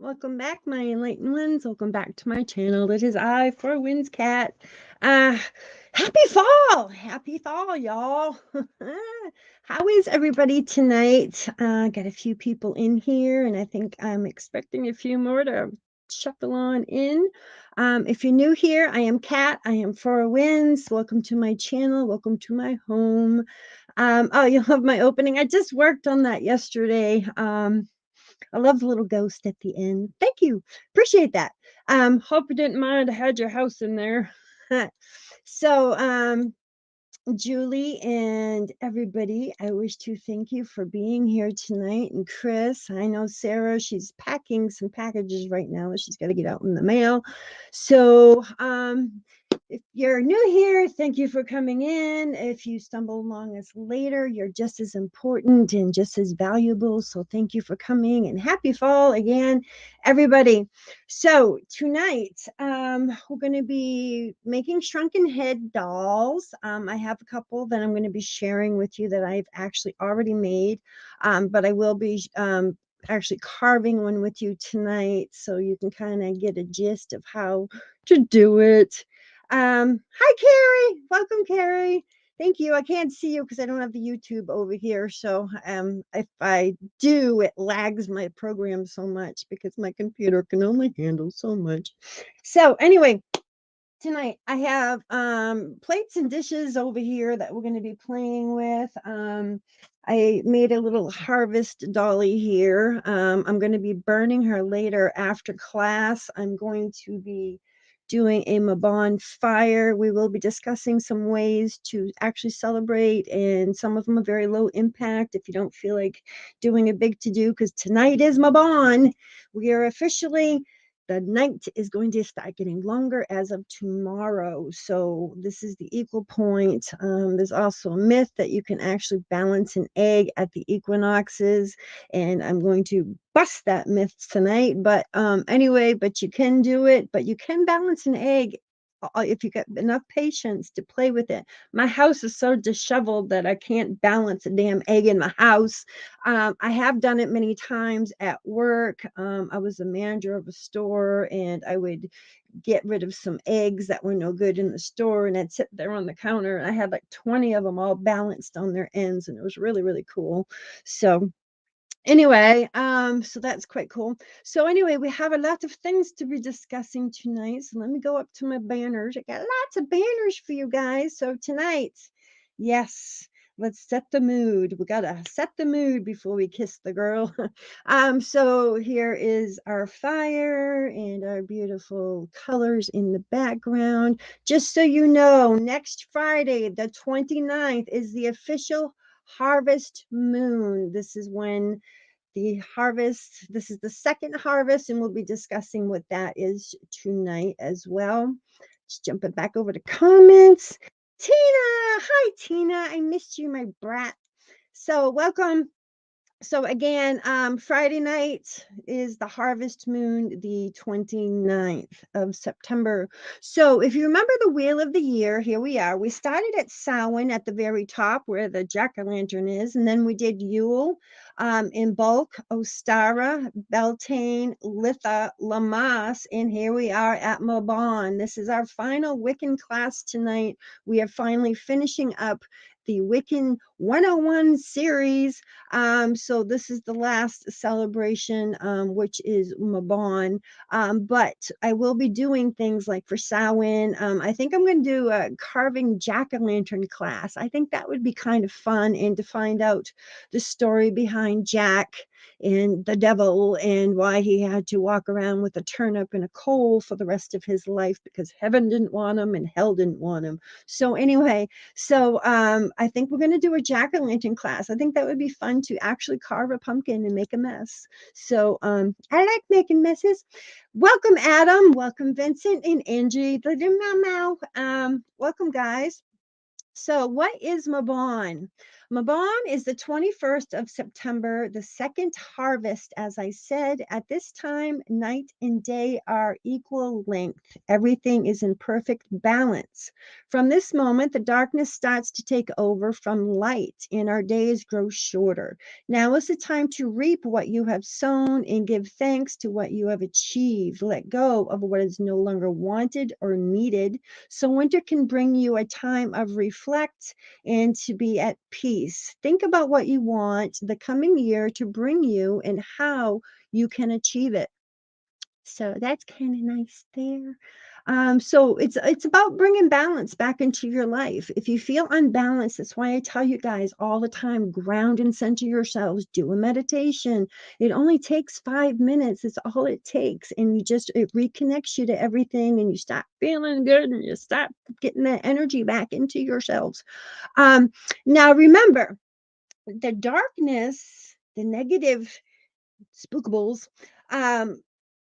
Welcome back, my enlightened ones. Welcome back to my channel. It is I, Four Winds Cat. Happy fall! Happy fall, y'all. How is everybody tonight? Got a few people in here, and I think I'm expecting a few more to shuffle on in. If you're new here, I am Cat. I am Four Winds. Welcome to my channel. Welcome to my home. Oh, you'll love my opening. I just worked on that yesterday. I love the little ghost at the end. Thank you. Appreciate that. Hope you didn't mind I had your house in there. So, Julie and everybody, I wish to thank you for being here tonight. And Chris, I know Sarah, she's packing some packages right now. She's got to get out in the mail. So, if you're new here, thank you for coming in. If you stumble along us later, you're just as important and just as valuable. So thank you for coming, and happy fall again, everybody. So tonight, we're going to be making shrunken head dolls. I have a couple that I'm going to be sharing with you that I've actually already made, but I will be actually carving one with you tonight, so you can kind of get a gist of how to do it. Hi, Carrie. Welcome, Carrie. Thank you. I can't see you because I don't have the YouTube over here. So if I do, it lags my program so much because my computer can only handle so much. So anyway, tonight I have plates and dishes over here that we're going to be playing with. I made a little harvest dolly here. I'm going to be burning her later after class. I'm going to be doing a Mabon fire. We will be discussing some ways to actually celebrate, and some of them are very low impact if you don't feel like doing a big to-do, because tonight is Mabon. We are officially the night is going to start getting longer as of tomorrow. So this is the equal point. There's also a myth that you can actually balance an egg at the equinoxes, and I'm going to bust that myth tonight. But anyway, but you can do it, but you can balance an egg if you got enough patience to play with it. My house is so disheveled that I can't balance a damn egg in the house. I have done it many times at work. I was a manager of a store, and I would get rid of some eggs that were no good in the store, and I'd sit there on the counter, and I had like 20 of them all balanced on their ends, and it was really, really cool. So anyway, so that's quite cool. So anyway, we have a lot of things to be discussing tonight. So let me go up to my banners. I got lots of banners for you guys. So tonight, yes, let's set the mood. We gotta set the mood before we kiss the girl. So here is our fire and our beautiful colors in the background. Just so you know, next Friday, the 29th, is the official harvest moon. This is when the harvest, this is the second harvest, and we'll be discussing what that is tonight as well. Just jumping back over to comments. Tina, hi Tina, I missed you, my brat. So welcome. So again, Friday night is the harvest moon, the 29th of September. So if you remember the wheel of the year, here we are. We started at Samhain at the very top where the jack-o'-lantern is, and then we did Yule, in bulk, Ostara, Beltane, Litha, Lammas, and here we are at Mabon. This is our final Wiccan class tonight. We are finally finishing up the Wiccan 101 series. So this is the last celebration, which is Mabon. But I will be doing things like for Samhain. I think I'm going to do a carving jack-o'-lantern class. I think that would be kind of fun, and to find out the story behind Jack and the devil and why he had to walk around with a turnip and a coal for the rest of his life because heaven didn't want him and hell didn't want him. So anyway, so I think we're going to do a jack-o'-lantern class. I think that would be fun to actually carve a pumpkin and make a mess. So I like making messes. Welcome, Adam. Welcome, Vincent and Angie. The meow meow. Welcome, guys. So, what is Mabon? Mabon is the 21st of September, the second harvest. As I said, at this time, night and day are equal length. Everything is in perfect balance. From this moment, the darkness starts to take over from light, and our days grow shorter. Now is the time to reap what you have sown and give thanks to what you have achieved. Let go of what is no longer wanted or needed, so winter can bring you a time of reflect and to be at peace. Think about what you want the coming year to bring you and how you can achieve it. So that's kind of nice there. So it's about bringing balance back into your life. If you feel unbalanced, that's why I tell you guys all the time, ground and center yourselves, do a meditation. It only takes 5 minutes. It's all it takes. And it reconnects you to everything, and you start feeling good, and you start getting that energy back into yourselves. Now remember, the darkness, the negative spookables, um,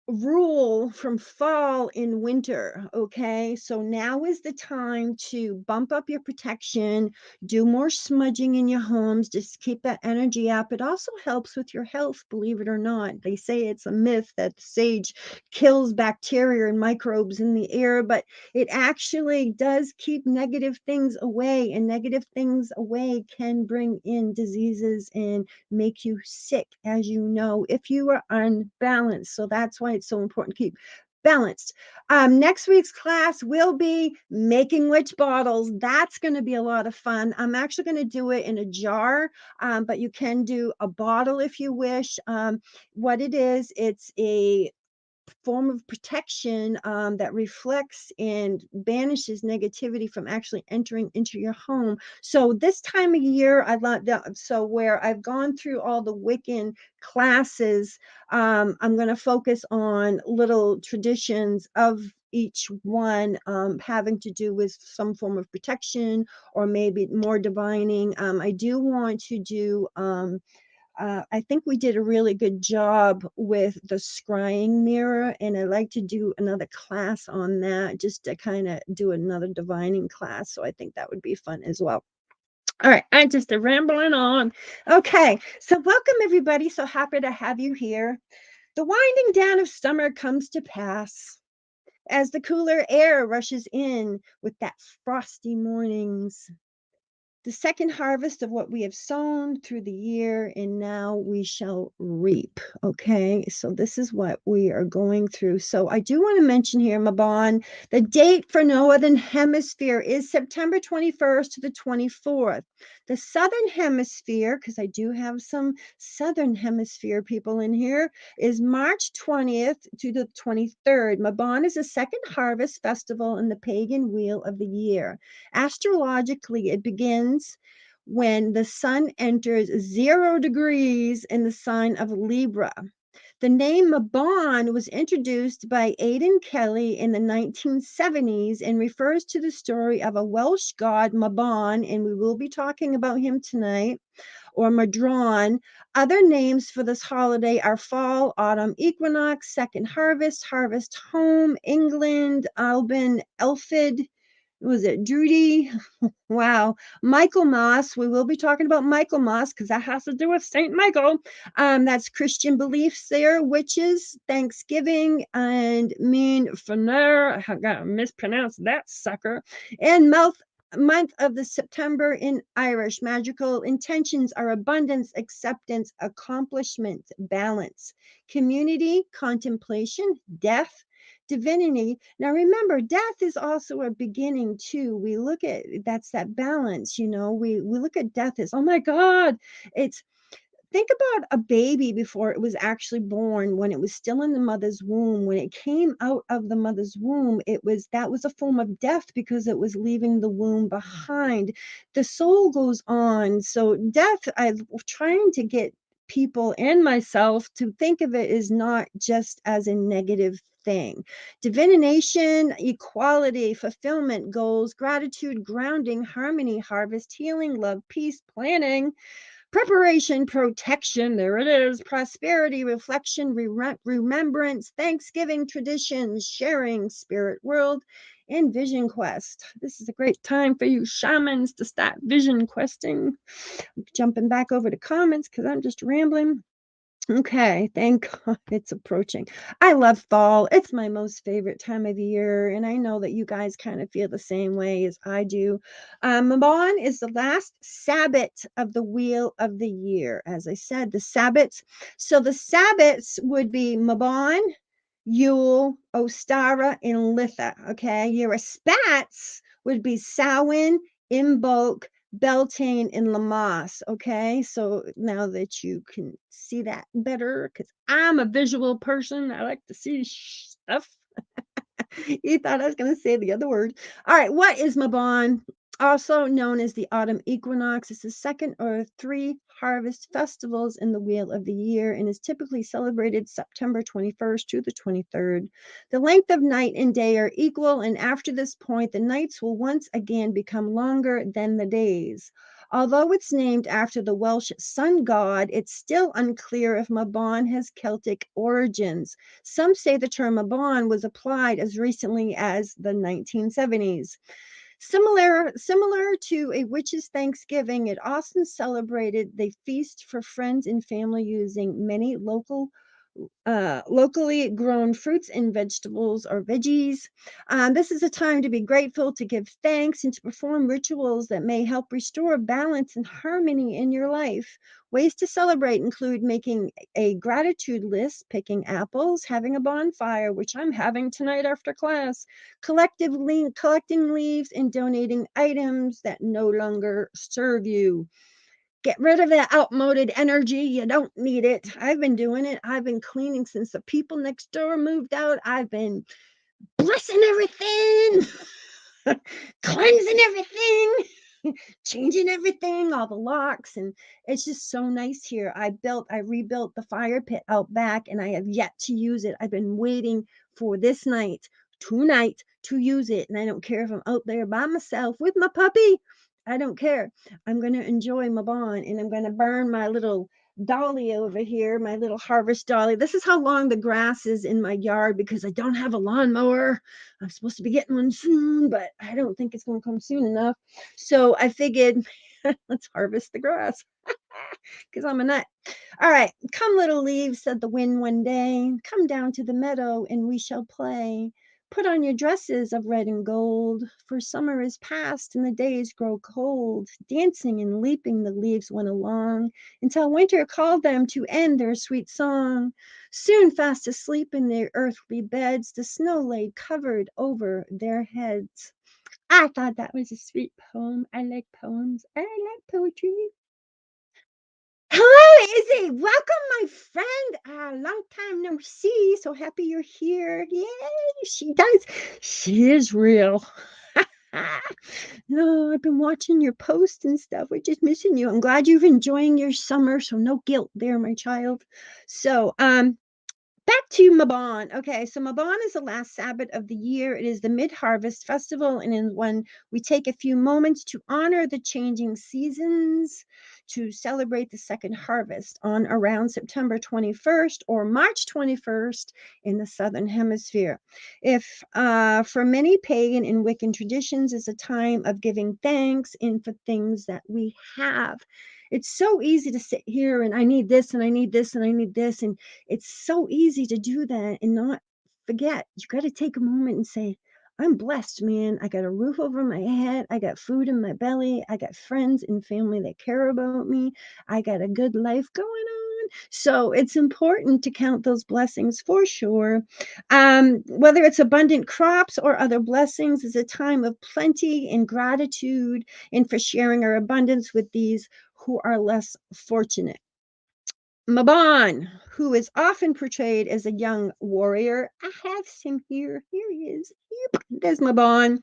rule from fall in winter. Okay, so now is the time to bump up your protection, do more smudging in your homes, just keep that energy up. It also helps with your health, believe it or not. They say it's a myth that sage kills bacteria and microbes in the air, but it actually does keep negative things away, and negative things away can bring in diseases and make you sick, as you know, if you are unbalanced. So that's why it's so important to keep balanced. Next week's class will be making witch bottles. That's going to be a lot of fun. I'm actually going to do it in a jar, but you can do a bottle if you wish. What it is, it's a form of protection, that reflects and banishes negativity from actually entering into your home. So this time of year, I love that. So where I've gone through all the Wiccan classes, I'm going to focus on little traditions of each one, having to do with some form of protection or maybe more divining. I do want to do I think we did a really good job with the scrying mirror, and I'd like to do another class on that, just to kind of do another divining class. So I think that would be fun as well. All right, I'm just rambling on. Okay, so welcome everybody. So happy to have you here. The winding down of summer comes to pass as the cooler air rushes in with that frosty mornings, the second harvest of what we have sown through the year, and now we shall reap. Okay, so this is what we are going through. So I do want to mention here, Mabon, the date for Northern Hemisphere is September 21st to the 24th. The Southern Hemisphere, because I do have some Southern Hemisphere people in here, is March 20th to the 23rd. Mabon is the second harvest festival in the pagan wheel of the year. Astrologically, it begins when the sun enters 0 degrees in the sign of Libra. The name Mabon was introduced by Aidan Kelly in the 1970s and refers to the story of a Welsh god, Mabon, and we will be talking about him tonight, or Madron. Other names for this holiday are fall, autumn equinox, second harvest, harvest home, England, Alban, Elfid. Was it Drudy? Wow. Michaelmas. We will be talking about Michaelmas because that has to do with Saint Michael. That's Christian beliefs there, witches, Thanksgiving, and mean Fener. I got to mispronounce that sucker. And month of the September in Irish. Magical intentions are abundance, acceptance, accomplishment, balance, community, contemplation, death, divinity. Now remember, death is also a beginning too. We look at that's that balance, we look at death as, oh my God, it's think about a baby before it was actually born, when it was still in the mother's womb. When it came out of the mother's womb, that was a form of death because it was leaving the womb behind. The soul goes on. So death, I'm trying to get people and myself to think of it as not just as a negative thing. Divination, equality, fulfillment, goals, gratitude, grounding, harmony, harvest, healing, love, peace, planning, preparation, protection, there it is, prosperity, reflection, remembrance, thanksgiving, traditions, sharing, spirit world, and vision quest. This is a great time for you shamans to start vision questing. Jumping back over to comments because I'm just rambling. Okay, thank God it's approaching. I love fall. It's my most favorite time of year, and I know that you guys kind of feel the same way as I do. Mabon is the last Sabbath of the wheel of the year. As I said, the Sabbats. So the Sabbats would be Mabon, Yule, Ostara, and Litha. Okay, your spats would be Samhain, Imbolc, Beltane, and Lammas. Okay, so now that you can see that better, because I'm a visual person, I like to see stuff. You thought I was going to say the other word. All right, what is Mabon? Also known as the autumn equinox. It's the second of three harvest festivals in the wheel of the year and is typically celebrated September 21st to the 23rd. The length of night and day are equal, and after this point, the nights will once again become longer than the days. Although it's named after the Welsh sun god, it's still unclear if Mabon has Celtic origins. Some say the term Mabon was applied as recently as the 1970s. Similar to a witch's Thanksgiving, it often celebrated the feast for friends and family using many locally grown fruits and vegetables or veggies. This is a time to be grateful, to give thanks, and to perform rituals that may help restore balance and harmony in your life. Ways to celebrate include making a gratitude list, picking apples, having a bonfire, which I'm having tonight after class, collecting leaves, and donating items that no longer serve you. Get rid of that outmoded energy. You don't need it. I've been doing it. I've been cleaning since the people next door moved out. I've been blessing everything, cleansing everything, changing everything, all the locks. And it's just so nice here. I rebuilt the fire pit out back, and I have yet to use it. I've been waiting for this night, tonight, to use it. And I don't care if I'm out there by myself with my puppy. I don't care. I'm going to enjoy my bond, and I'm going to burn my little Dolly over here, my little harvest dolly. This is how long the grass is in my yard because I don't have a lawnmower. I'm supposed to be getting one soon, but I don't think it's going to come soon enough. So I figured, let's harvest the grass because I'm a nut. All right, come, little leaves, said the wind one day. Come down to the meadow and we shall play. Put on your dresses of red and gold, for summer is past and the days grow cold. Dancing and leaping, the leaves went along until winter called them to end their sweet song. Soon fast asleep in their earthly beds, the snow lay covered over their heads. I thought that was a sweet poem. I like poems. I like poetry. Hello, Izzy. Welcome, my friend. Long time no see. So happy you're here. Yay, she does. She is real. No, I've been watching your posts and stuff. We're just missing you. I'm glad you're enjoying your summer, so no guilt there, my child. So, back to Mabon. Okay, so Mabon is the last Sabbath of the year. It is the mid-harvest festival, and in when we take a few moments to honor the changing seasons, to celebrate the second harvest on around September 21st or March 21st in the Southern Hemisphere. If for many pagan and Wiccan traditions is a time of giving thanks and for things that we have. It's so easy to sit here and I need this and I need this and I need this, and it's so easy to do that and not forget. You got to take a moment and say, I'm blessed, man. I got a roof over my head. I got food in my belly. I got friends and family that care about me. I got a good life going on. So it's important to count those blessings for sure. Whether it's abundant crops or other blessings, is a time of plenty and gratitude, and for sharing our abundance with these who are less fortunate. Mabon, who is often portrayed as a young warrior. I have him here. Here he is. Yep, there's Mabon,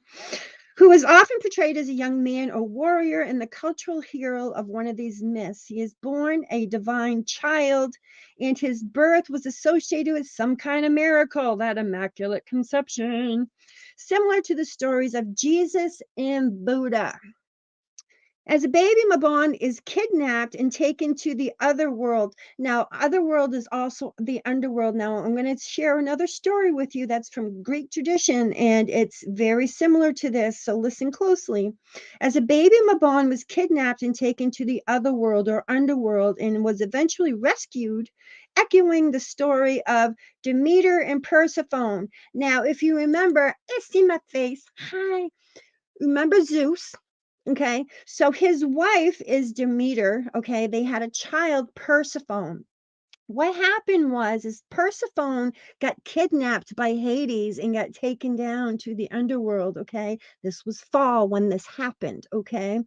who is often portrayed as a young man or warrior and the cultural hero of one of these myths. He is born a divine child, and his birth was associated with some kind of miracle, that immaculate conception, similar to the stories of Jesus and Buddha. As a baby, Mabon is kidnapped and taken to the other world. Now, other world is also the underworld. Now, I'm going to share another story with you that's from Greek tradition, and it's very similar to this. So listen closely. As a baby, Mabon was kidnapped and taken to the other world or underworld and was eventually rescued, echoing the story of Demeter and Persephone. Now, if you remember, it's in my face. Hi. Remember Zeus? Okay, so his wife is Demeter. Okay, they had a child, Persephone. What happened was is Persephone got kidnapped by Hades and got taken down to the underworld. Okay, this was fall when this happened. Okay,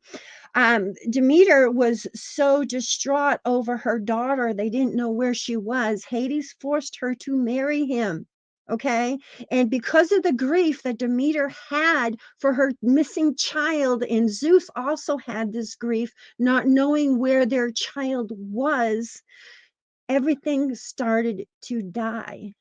Demeter was so distraught over her daughter, they didn't know where she was. Hades forced her to marry him. Okay. And because of the grief that Demeter had for her missing child, and Zeus also had this grief, not knowing where their child was, everything started to die.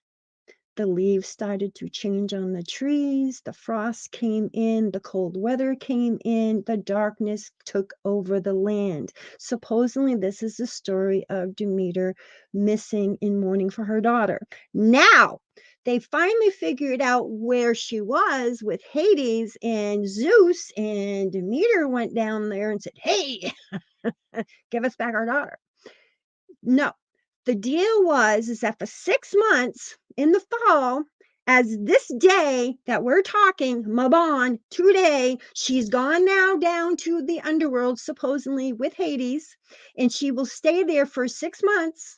The leaves started to change on the trees, the frost came in, the cold weather came in, the darkness took over the land. Supposedly, this is the story of Demeter missing in mourning for her daughter. Now, they finally figured out where she was with Hades and Zeus, and Demeter went down there and said, Hey, give us back our daughter. No, the deal was is that for 6 months in the fall, as this day that we're talking, Mabon, today, she's gone now down to the underworld, supposedly with Hades, and she will stay there for 6 months,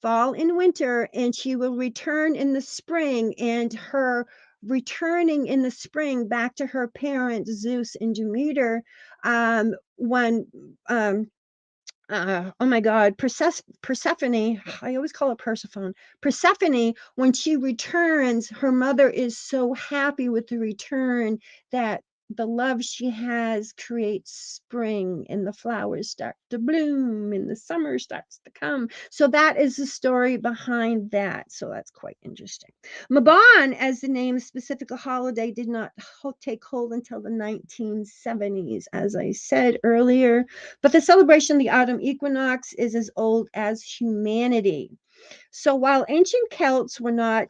fall and winter, and she will return in the spring. And her returning in the spring back to her parents, Zeus and Demeter, when oh my God, Persephone, I always call her Persephone. Persephone, when she returns, her mother is so happy with the return that The love she has creates spring, and the flowers start to bloom, and the summer starts to come. So that is the story behind that. So that's quite interesting. Mabon, as the name specific a holiday, did not take hold until the 1970s, as I said earlier. But the celebration of the autumn equinox is as old as humanity. So while ancient Celts were not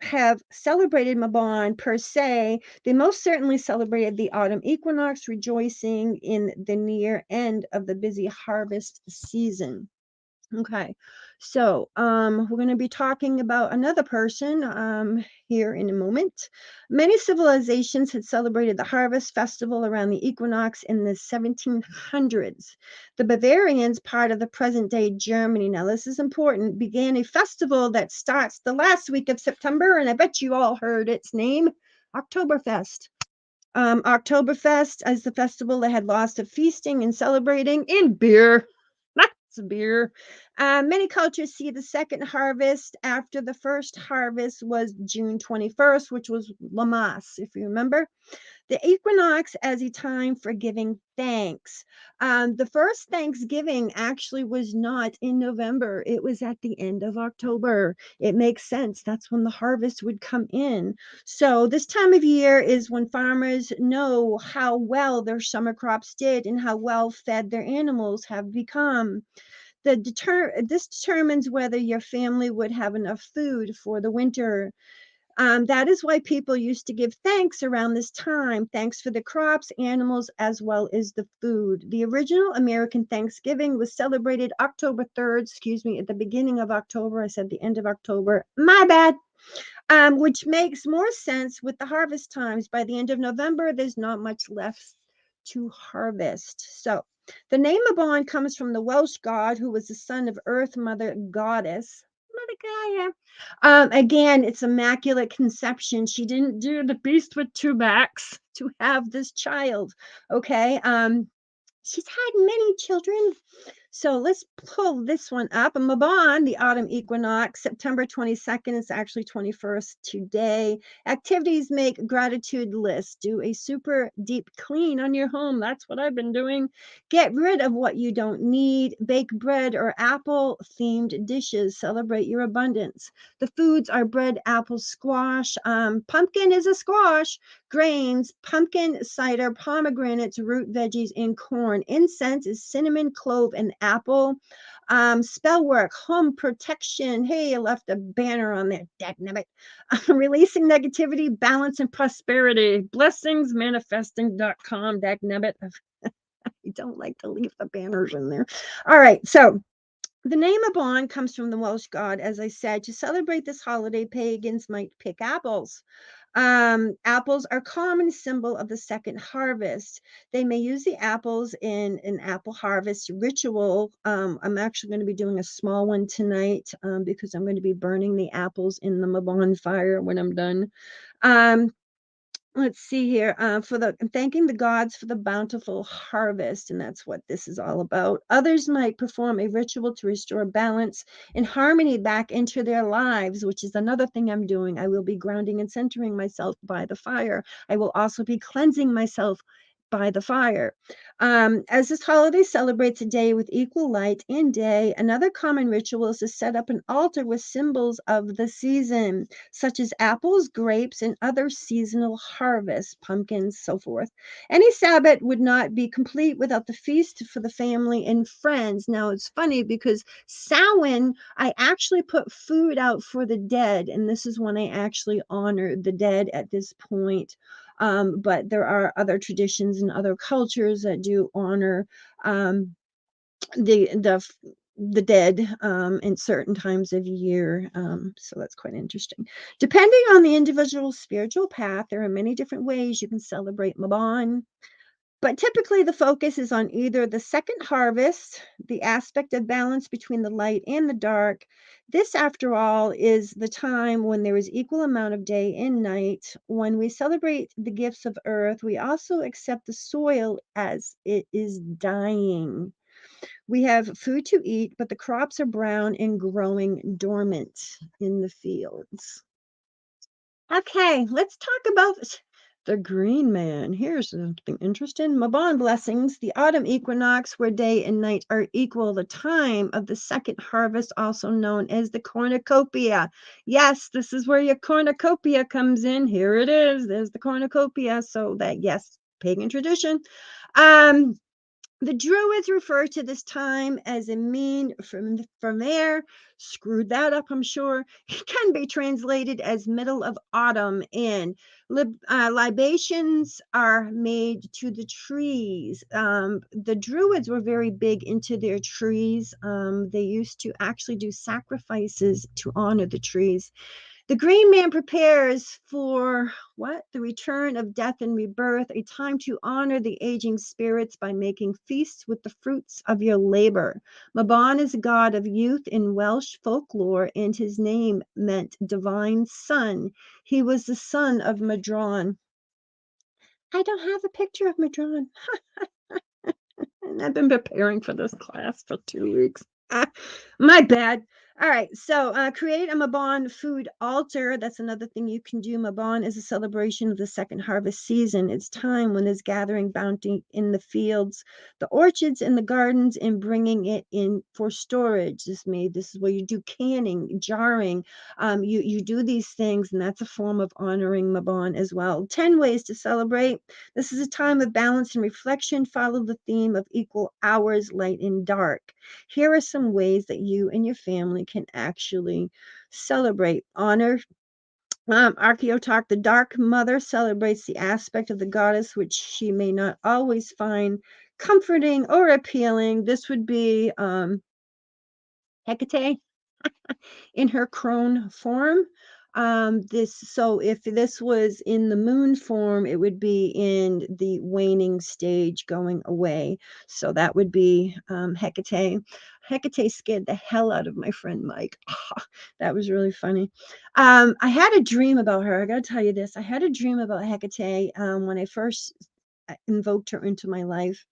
have celebrated Mabon per se, they most certainly celebrated the autumn equinox, rejoicing in the near end of the busy harvest season. Okay, so we're going to be talking about another person here in a moment. Many civilizations had celebrated the harvest festival around the equinox in the 1700s. The Bavarians, part of the present day Germany, now this is important, began a festival that starts the last week of September, and I bet you all heard its name, Oktoberfest. Oktoberfest as the festival that had lost of feasting and celebrating in beer. Lots of beer. Many cultures see the second harvest after the first harvest was June 21st, which was Lammas, if you remember. The equinox as a time for giving thanks. The first Thanksgiving actually was not in November, it was at the end of October. It makes sense. That's when the harvest would come in. So, this time of year is when farmers know how well their summer crops did and how well fed their animals have become. This determines whether your family would have enough food for the winter. That is why people used to give thanks around this time. Thanks for the crops, animals, as well as the food. The original American Thanksgiving was celebrated October 3rd, excuse me, at the beginning of October. I said the end of October. My bad. Which makes more sense with the harvest times. By the end of November, there's not much left to harvest. So, the name Mabon comes from the Welsh god who was the son of Earth Mother Goddess. Mother Gaia. Again, it's immaculate conception. She didn't do the beast with two backs to have this child. Okay. She's had many children. So let's pull this one up. Mabon, the autumn equinox, September 22nd is actually 21st today. Activities: make gratitude lists. Do a super deep clean on your home. That's what I've been doing. Get rid of what you don't need. Bake bread or apple themed dishes. Celebrate your abundance. The foods are bread, apple, squash. Pumpkin is a squash. Grains: pumpkin, cider, pomegranates, root veggies, and corn. Incense is cinnamon, clove, and apple. Spell work, home protection. Hey, I left a banner on there. Dagnabbit. Releasing negativity, balance, and prosperity. Blessingsmanifesting.com. Dagnabbit. I don't like to leave the banners in there. All right, so the name Abon comes from the Welsh god, as I said. To celebrate this holiday, pagans might pick apples. Apples are common symbol of the second harvest. They may use the apples in an apple harvest ritual. I'm actually going to be doing a small one tonight because I'm going to be burning the apples in the Mabon fire when I'm done. Um, let's see here, for the thanking the gods for the bountiful harvest, and that's what this is all about. Others might perform a ritual to restore balance and harmony back into their lives, which is another thing I'm doing. I will be grounding and centering myself by the fire. I will also be cleansing myself by the fire. As this holiday celebrates a day with equal light and day, another common ritual is to set up an altar with symbols of the season, such as apples, grapes, and other seasonal harvests, pumpkins, so forth. Any Sabbath would not be complete without the feast for the family and friends. Now, it's funny because Samhain, I actually put food out for the dead, and this is when I actually honor the dead at this point. But there are other traditions and other cultures that do honor um, the the dead in certain times of year. So that's quite interesting. Depending on the individual spiritual path, there are many different ways you can celebrate Mabon. But typically, the focus is on either the second harvest, the aspect of balance between the light and the dark. This, after all, is the time when there is equal amount of day and night. When we celebrate the gifts of earth, we also accept the soil as it is dying. We have food to eat, but the crops are brown and growing dormant in the fields. Okay, let's talk about The Green Man. Here's something interesting. Mabon blessings. The autumn equinox, where day and night are equal, the time of the second harvest, also known as the cornucopia. Yes, this is where your cornucopia comes in. Here it is. There's the cornucopia. So that, yes, pagan tradition. Um, the Druids refer to this time as a mean from there. Screwed that up, I'm sure. It can be translated as middle of autumn, and libations are made to the trees. The Druids were very big into their trees. They used to actually do sacrifices to honor the trees. The Green Man prepares for what? The return of death and rebirth, a time to honor the aging spirits by making feasts with the fruits of your labor. Mabon is a god of youth in Welsh folklore, and his name meant divine son. He was the son of Madron. I don't have a picture of Madron, and I've been preparing for this class for 2 weeks. My bad. All right. So create a Mabon food altar. That's another thing you can do. Mabon is a celebration of the second harvest season. It's time when there's gathering bounty in the fields, the orchards, and the gardens, and bringing it in for storage. This is where you do canning, jarring. You do these things, and that's a form of honoring Mabon as well. 10 ways to celebrate. This is a time of balance and reflection. Follow the theme of equal hours, light and dark. Here are some ways that you and your family can actually celebrate. Honor Archaeotarch, the Dark Mother, celebrates the aspect of the goddess which she may not always find comforting or appealing. This would be Hecate in her crone form. If this was in the moon form, it would be in the waning stage going away. So that would be Hecate. Hecate scared the hell out of my friend Mike. That was really funny. I had a dream about her. I got to tell you this. I had a dream about Hecate when I first invoked her into my life.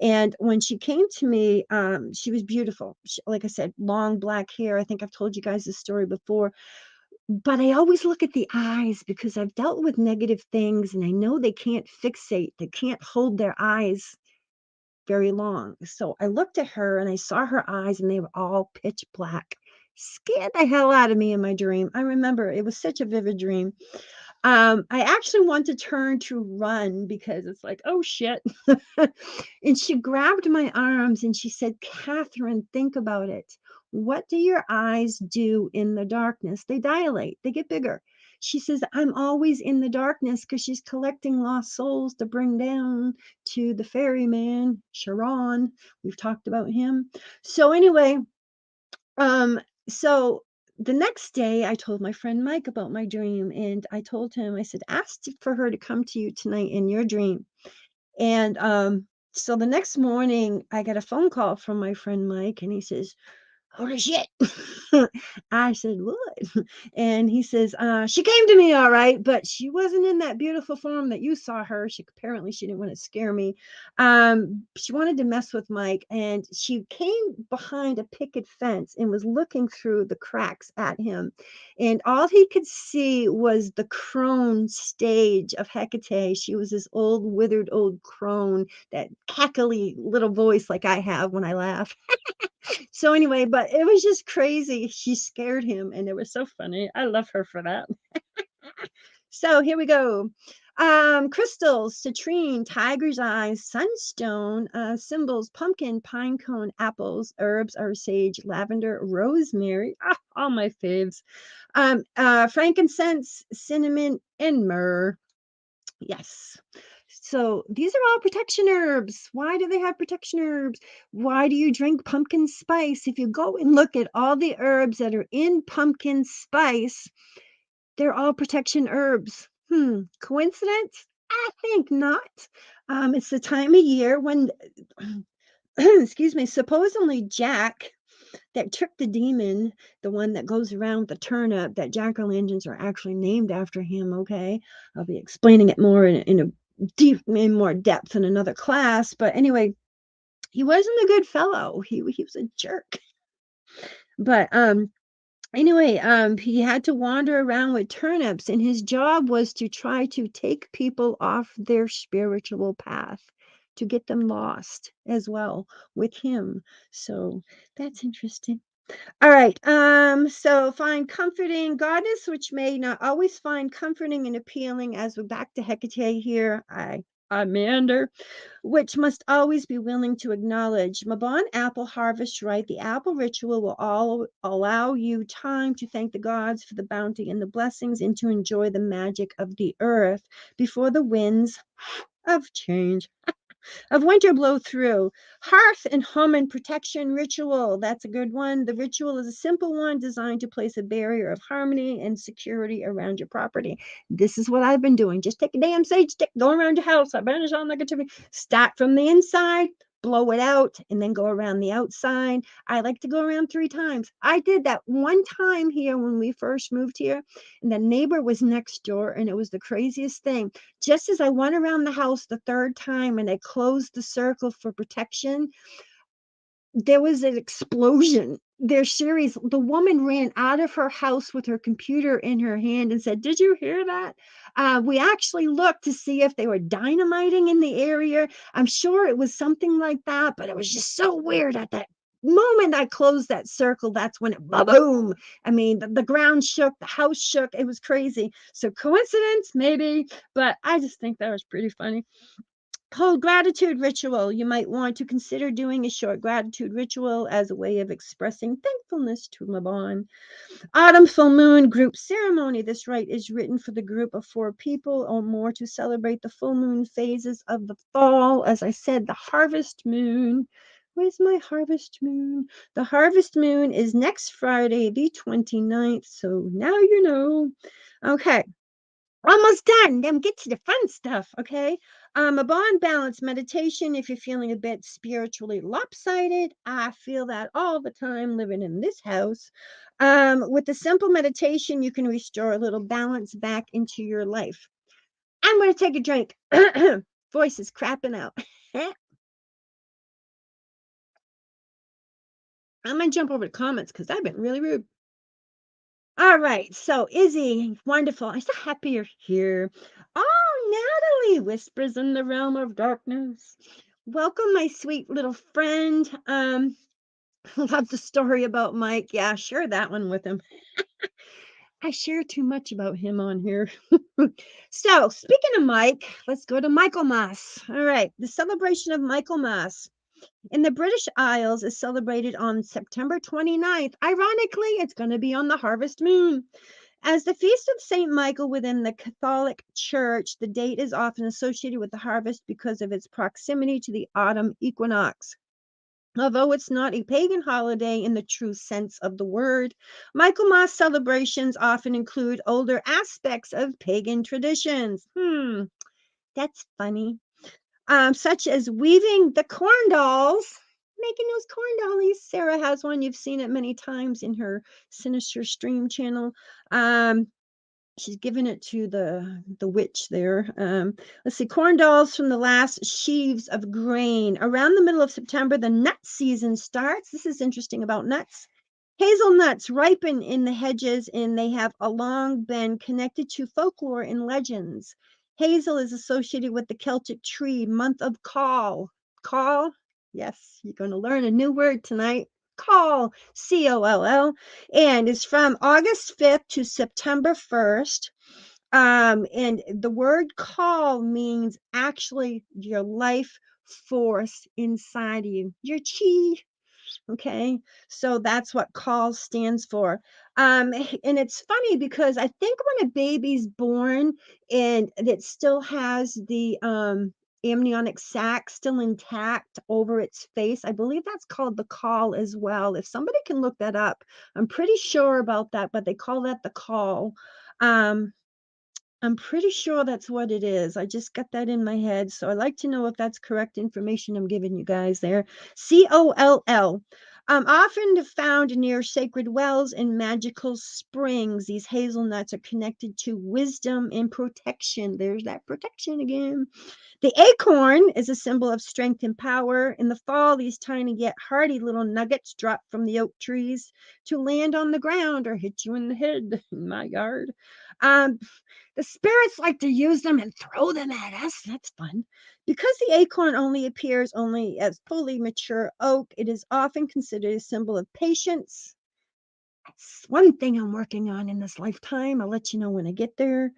And when she came to me, she was beautiful. Like I said, long black hair. I think I've told you guys this story before. But I always look at the eyes because I've dealt with negative things and I know they can't fixate, they can't hold their eyes very long. So I looked at her and I saw her eyes and they were all pitch black. Scared the hell out of me in my dream. I remember it was such a vivid dream. I actually want to turn to run because it's like, oh shit. And she grabbed my arms and she said, Catherine, think about it. What do your eyes do in the darkness? They dilate, they get bigger. She says, I'm always in the darkness because she's collecting lost souls to bring down to the ferryman, Sharon. We've talked about him. So, anyway, um, so the next day I told my friend Mike about my dream and I told him, I said, ask for her to come to you tonight in your dream. And so the next morning I got a phone call from my friend Mike and he says, holy shit. I said, what? And he says, she came to me all right, but she wasn't in that beautiful form that you saw her. She didn't want to scare me. She wanted to mess with Mike, and she came behind a picket fence and was looking through the cracks at him. And all he could see was the crone stage of Hecate. She was this old, withered old crone, that cackly little voice like I have when I laugh. So anyway, but it was just crazy. She scared him and it was so funny. I love her for that. So here we go. Crystals, citrine, tiger's eyes, sunstone, symbols, pumpkin, pine cone, apples, herbs are sage, lavender, rosemary, all my faves. Frankincense, cinnamon, and myrrh. Yes. So these are all protection herbs. Why do they have protection herbs? Why do you drink pumpkin spice? If you go and look at all the herbs that are in pumpkin spice, they're all protection herbs. Coincidence? I think not. It's the time of year when, excuse me, supposedly Jack, that trick the demon, the one that goes around the turnip, that jack-o'-lanterns are actually named after him, okay? I'll be explaining it more in more depth in another class, but anyway, he wasn't a good fellow. He was a jerk. But Anyway, he had to wander around with turnips, and his job was to try to take people off their spiritual path, to get them lost as well with him. So that's interesting. All right. So find comforting goddess, which may not always find comforting and appealing, as we're back to Hecate here. I meander, which must always be willing to acknowledge. Mabon apple harvest right. The apple ritual will all allow you time to thank the gods for the bounty and the blessings and to enjoy the magic of the earth before the winds of change of winter blow through. Hearth and home and protection ritual. That's a good one. The ritual is a simple one designed to place a barrier of harmony and security around your property. This is what I've been doing. Just take a damn sage stick, go around your house. I banish all negativity. Start from the inside, blow it out, and then go around the outside. I like to go around 3 times. I did that one time here when we first moved here, and the neighbor was next door, and it was the craziest thing. Just as I went around the house the third time and I closed the circle for protection, there was an explosion. Their series, the woman ran out of her house with her computer in her hand and said, "Did you hear that?" We actually looked to see if they were dynamiting in the area. I'm sure it was something like that, but it was just so weird at that moment I closed that circle. That's when it boom. I mean, the ground shook, the house shook. It was crazy. So, coincidence, maybe, but I just think that was pretty funny. Whole gratitude ritual. You might want to consider doing a short gratitude ritual as a way of expressing thankfulness to Mabon. Autumn full moon group ceremony. This rite is written for the group of 4 people or more to celebrate the full moon phases of the fall. As I said, the harvest moon. Where's my harvest moon? The harvest moon is next Friday, the 29th. So now you know. Okay, almost done. Then get to the fun stuff, okay? A bond balance meditation. If you're feeling a bit spiritually lopsided, I feel that all the time living in this house. With the simple meditation, you can restore a little balance back into your life. I'm going to take a drink. Voice is crapping out. I'm going to jump over to comments because I've been really rude. All right. So, Izzy, wonderful. I'm so happy you're here. Oh, Natalie, whispers in the realm of darkness. Welcome, my sweet little friend. Love the story about Mike. Yeah, share that one with him. I share too much about him on here. So, speaking of Mike, let's go to Michaelmas. All right. The celebration of Michaelmas in the British Isles is celebrated on September 29th. Ironically, it's going to be on the harvest moon. As the feast of Saint Michael within the Catholic Church, the date is often associated with the harvest because of its proximity to the autumn equinox. Although it's not a pagan holiday in the true sense of the word, Michaelmas celebrations often include older aspects of pagan traditions. That's funny. Such as weaving the corn dolls, making those corn dollies. Sara has one. You've seen it many times in her Synister stream channel. She's given it to the witch there. Let's see, corn dolls from the last sheaves of grain. Around the middle of September, the nut season starts. This is interesting about nuts. Hazelnuts ripen in the hedges, and they have a long been connected to folklore and legends. Hazel is associated with the Celtic tree, month of Call. Call? Yes, you're going to learn a new word tonight. Call, Coll, and is from August 5th to September 1st. And the word call means actually your life force inside of you, your chi. Okay, so that's what call stands for. And it's funny because I think when a baby's born and it still has the amniotic sac still intact over its face, I believe that's called the call as well. If somebody can look that up, I'm pretty sure about that, but they call that the call. Um, I'm pretty sure that's what it is. I just got that in my head. So I'd like to know if that's correct information I'm giving you guys there. Coll. Often found near sacred wells and magical springs. These hazelnuts are connected to wisdom and protection. There's that protection again. The acorn is a symbol of strength and power. In the fall, these tiny yet hardy little nuggets drop from the oak trees to land on the ground or hit you in the head in my yard. Um, the spirits like to use them and throw them at us. That's fun. Because the acorn only appears only as fully mature oak, it is often considered a symbol of patience. That's one thing I'm working on in this lifetime. I'll let you know when I get there.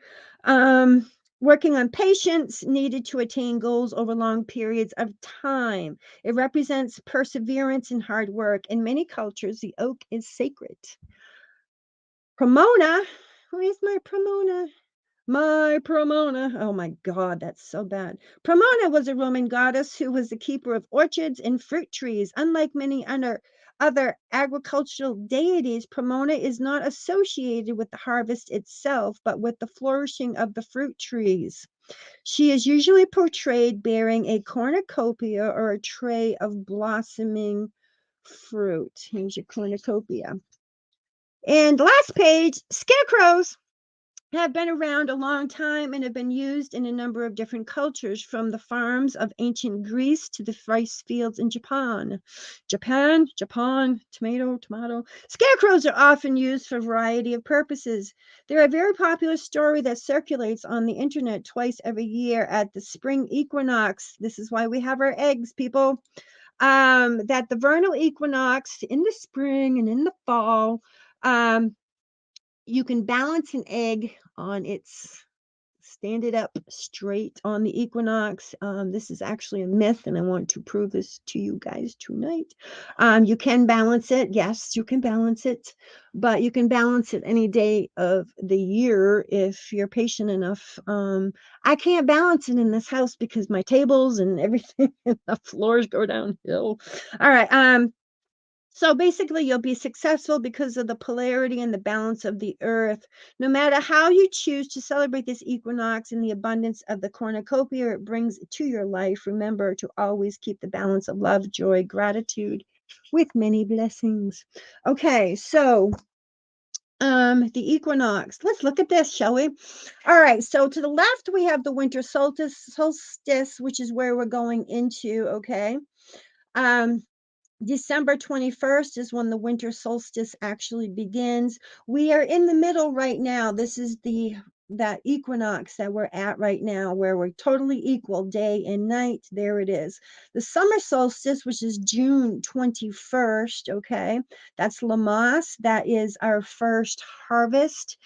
Working on patience needed to attain goals over long periods of time. It represents perseverance and hard work. In many cultures, the oak is sacred. Pomona, who is my Pomona? My Pomona. Oh my God, that's so bad. Pomona was a Roman goddess who was the keeper of orchards and fruit trees. Unlike many other agricultural deities, Pomona is not associated with the harvest itself, but with the flourishing of the fruit trees. She is usually portrayed bearing a cornucopia or a tray of blossoming fruit. Here's your cornucopia. And last page, scarecrows have been around a long time and have been used in a number of different cultures, from the farms of ancient Greece to the rice fields in Japan. Japan, tomato. Scarecrows are often used for a variety of purposes. They're a very popular story that circulates on the internet twice every year at the spring equinox. This is why we have our eggs, people. That the vernal equinox in the spring and in the fall, um, you can balance an egg on its stand it up straight on the equinox. This is actually a myth, and I want to prove this to you guys tonight. You can balance it. Yes, you can balance it, but you can balance it any day of the year if you're patient enough. I can't balance it in this house because my tables and everything and the floors go downhill. All right. So basically, you'll be successful because of the polarity and the balance of the earth. No matter how you choose to celebrate this equinox and the abundance of the cornucopia it brings to your life, remember to always keep the balance of love, joy, gratitude with many blessings. Okay, so the equinox. Let's look at this, shall we? All right, so to the left, we have the winter solstice, which is where we're going into, okay? Um, December 21st is when the winter solstice actually begins. We are in the middle right now. This is that equinox that we're at right now, where we're totally equal day and night. There it is. The summer solstice, which is June 21st, okay? That's Lammas. That is our first harvest.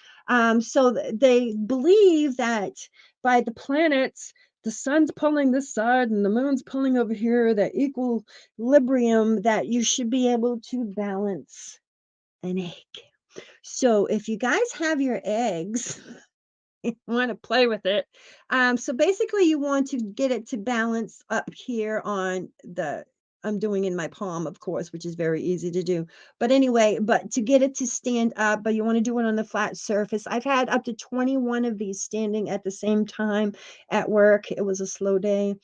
So they believe that by the planets, the sun's pulling this side and the moon's pulling over here, that equilibrium, that you should be able to balance an egg. So if you guys have your eggs, you want to play with it. So basically you want to get it to balance up here on the, I'm doing in my palm, of course, which is very easy to do. But anyway, but to get it to stand up, but you want to do it on the flat surface. I've had up to 21 of these standing at the same time at work. It was a slow day.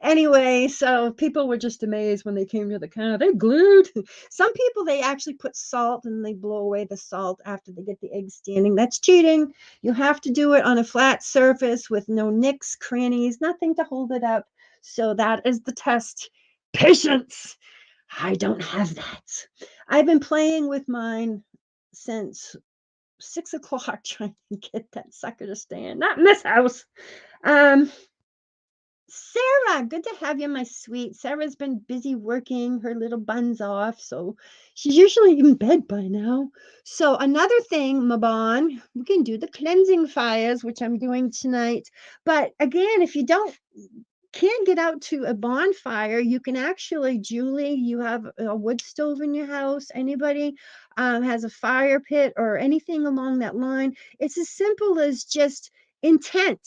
Anyway, so people were just amazed when they came to the counter. They're glued. Some people, they actually put salt and they blow away the salt after they get the eggs standing. That's cheating. You have to do it on a flat surface with no nicks, crannies, nothing to hold it up. So that is the test. Patience. I don't have that. I've been playing with mine since 6 o'clock trying to get that sucker to stand. Not in this house. Um, Sarah, good to have you, my sweet. Sarah's been busy working her little buns off, so she's usually in bed by now. So another thing, Mabon, we can do the cleansing fires, which I'm doing tonight. But again, if you can't get out to a bonfire, you can actually, Julie, you have a wood stove in your house. Anybody has a fire pit or anything along that line? It's as simple as just intent.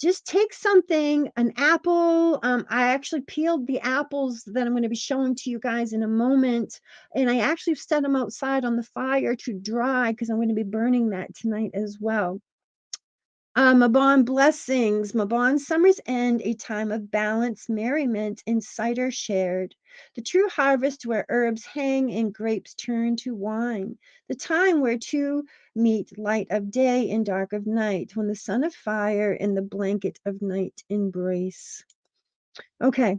Just take something, an apple. I actually peeled the apples that I'm going to be showing to you guys in a moment. And I actually set them outside on the fire to dry because I'm going to be burning that tonight as well. Mabon blessings, Mabon summer's end, a time of balance, merriment, and cider shared. The true harvest where herbs hang and grapes turn to wine. The time where two meet light of day and dark of night, when the sun of fire and the blanket of night embrace. Okay.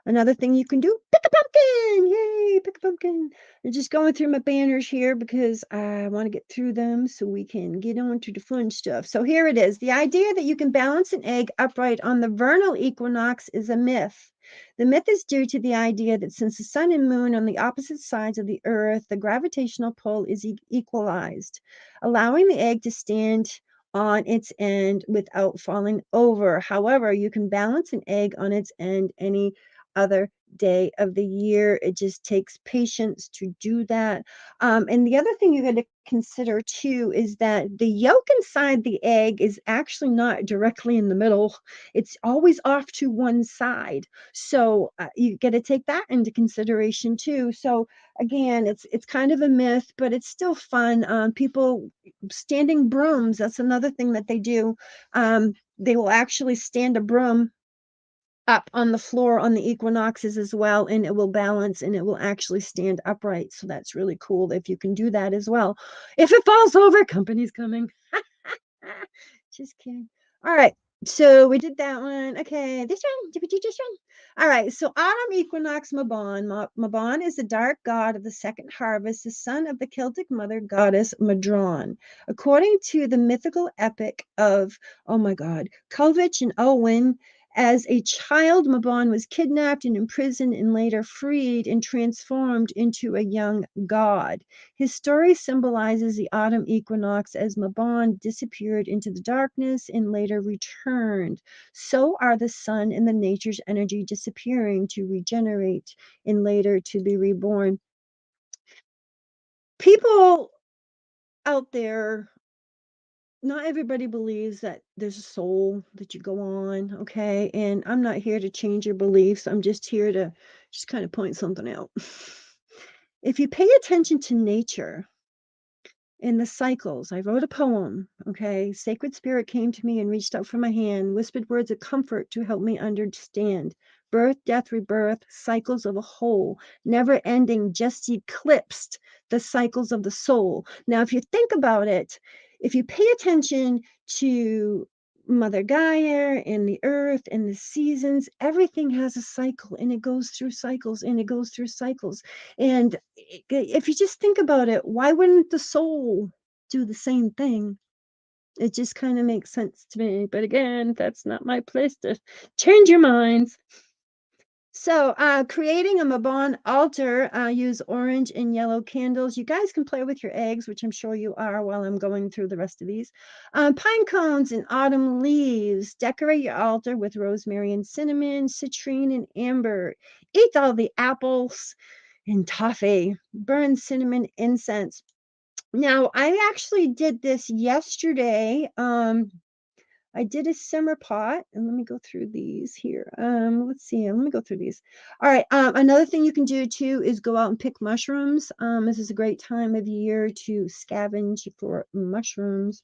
Another thing you can do, pick a pumpkin. Yay, pick a pumpkin. I'm just going through my banners here because I want to get through them so we can get on to the fun stuff. So here it is. The idea that you can balance an egg upright on the vernal equinox is a myth. The myth is due to the idea that since the sun and moon on the opposite sides of the earth, the gravitational pull is equalized, allowing the egg to stand on its end without falling over. However, you can balance an egg on its end any other day of the year. It just takes patience to do that. And the other thing you got to consider too is that the yolk inside the egg is actually not directly in the middle. It's always off to one side. So you got to take that into consideration too. So again, it's kind of a myth, but it's still fun. People standing brooms. That's another thing that they do. They will actually stand a broom up on the floor on the equinoxes as well, and it will balance and it will actually stand upright. So that's really cool if you can do that as well. If it falls over, company's coming. Just kidding. All right. So we did that one. Okay. This one. Did we do this one? All right. So autumn equinox Mabon. Mabon is the dark god of the second harvest, the son of the Celtic mother goddess Madron. According to the mythical epic of, oh my God, Culvich and Owen, as a child, Mabon was kidnapped and imprisoned and later freed and transformed into a young god. His story symbolizes the autumn equinox as Mabon disappeared into the darkness and later returned. So are the sun and the nature's energy disappearing to regenerate and later to be reborn. People out there, not everybody believes that there's a soul that you go on, okay? And I'm not here to change your beliefs. I'm just here to just kind of point something out. If you pay attention to nature, in the cycles. I wrote a poem, okay? Sacred Spirit came to me and reached out for my hand, whispered words of comfort to help me understand. Birth, death, rebirth, cycles of a whole, never ending, just eclipsed the cycles of the soul. Now, if you think about it, if you pay attention to Mother Gaia and the earth and the seasons, everything has a cycle and it goes through cycles and it goes through cycles. And if you just think about it, why wouldn't the soul do the same thing? It just kind of makes sense to me. But again, that's not my place to change your minds. So, creating a Mabon altar, use orange and yellow candles. You guys can play with your eggs, which I'm sure you are while I'm going through the rest of these. Pine cones and autumn leaves. Decorate your altar with rosemary and cinnamon, citrine and amber. Eat all the apples and toffee. Burn cinnamon incense. Now, I actually did this yesterday. I did a simmer pot, and let me go through these here. Let's see. Let me go through these. All right. Another thing you can do too is go out and pick mushrooms. This is a great time of year to scavenge for mushrooms.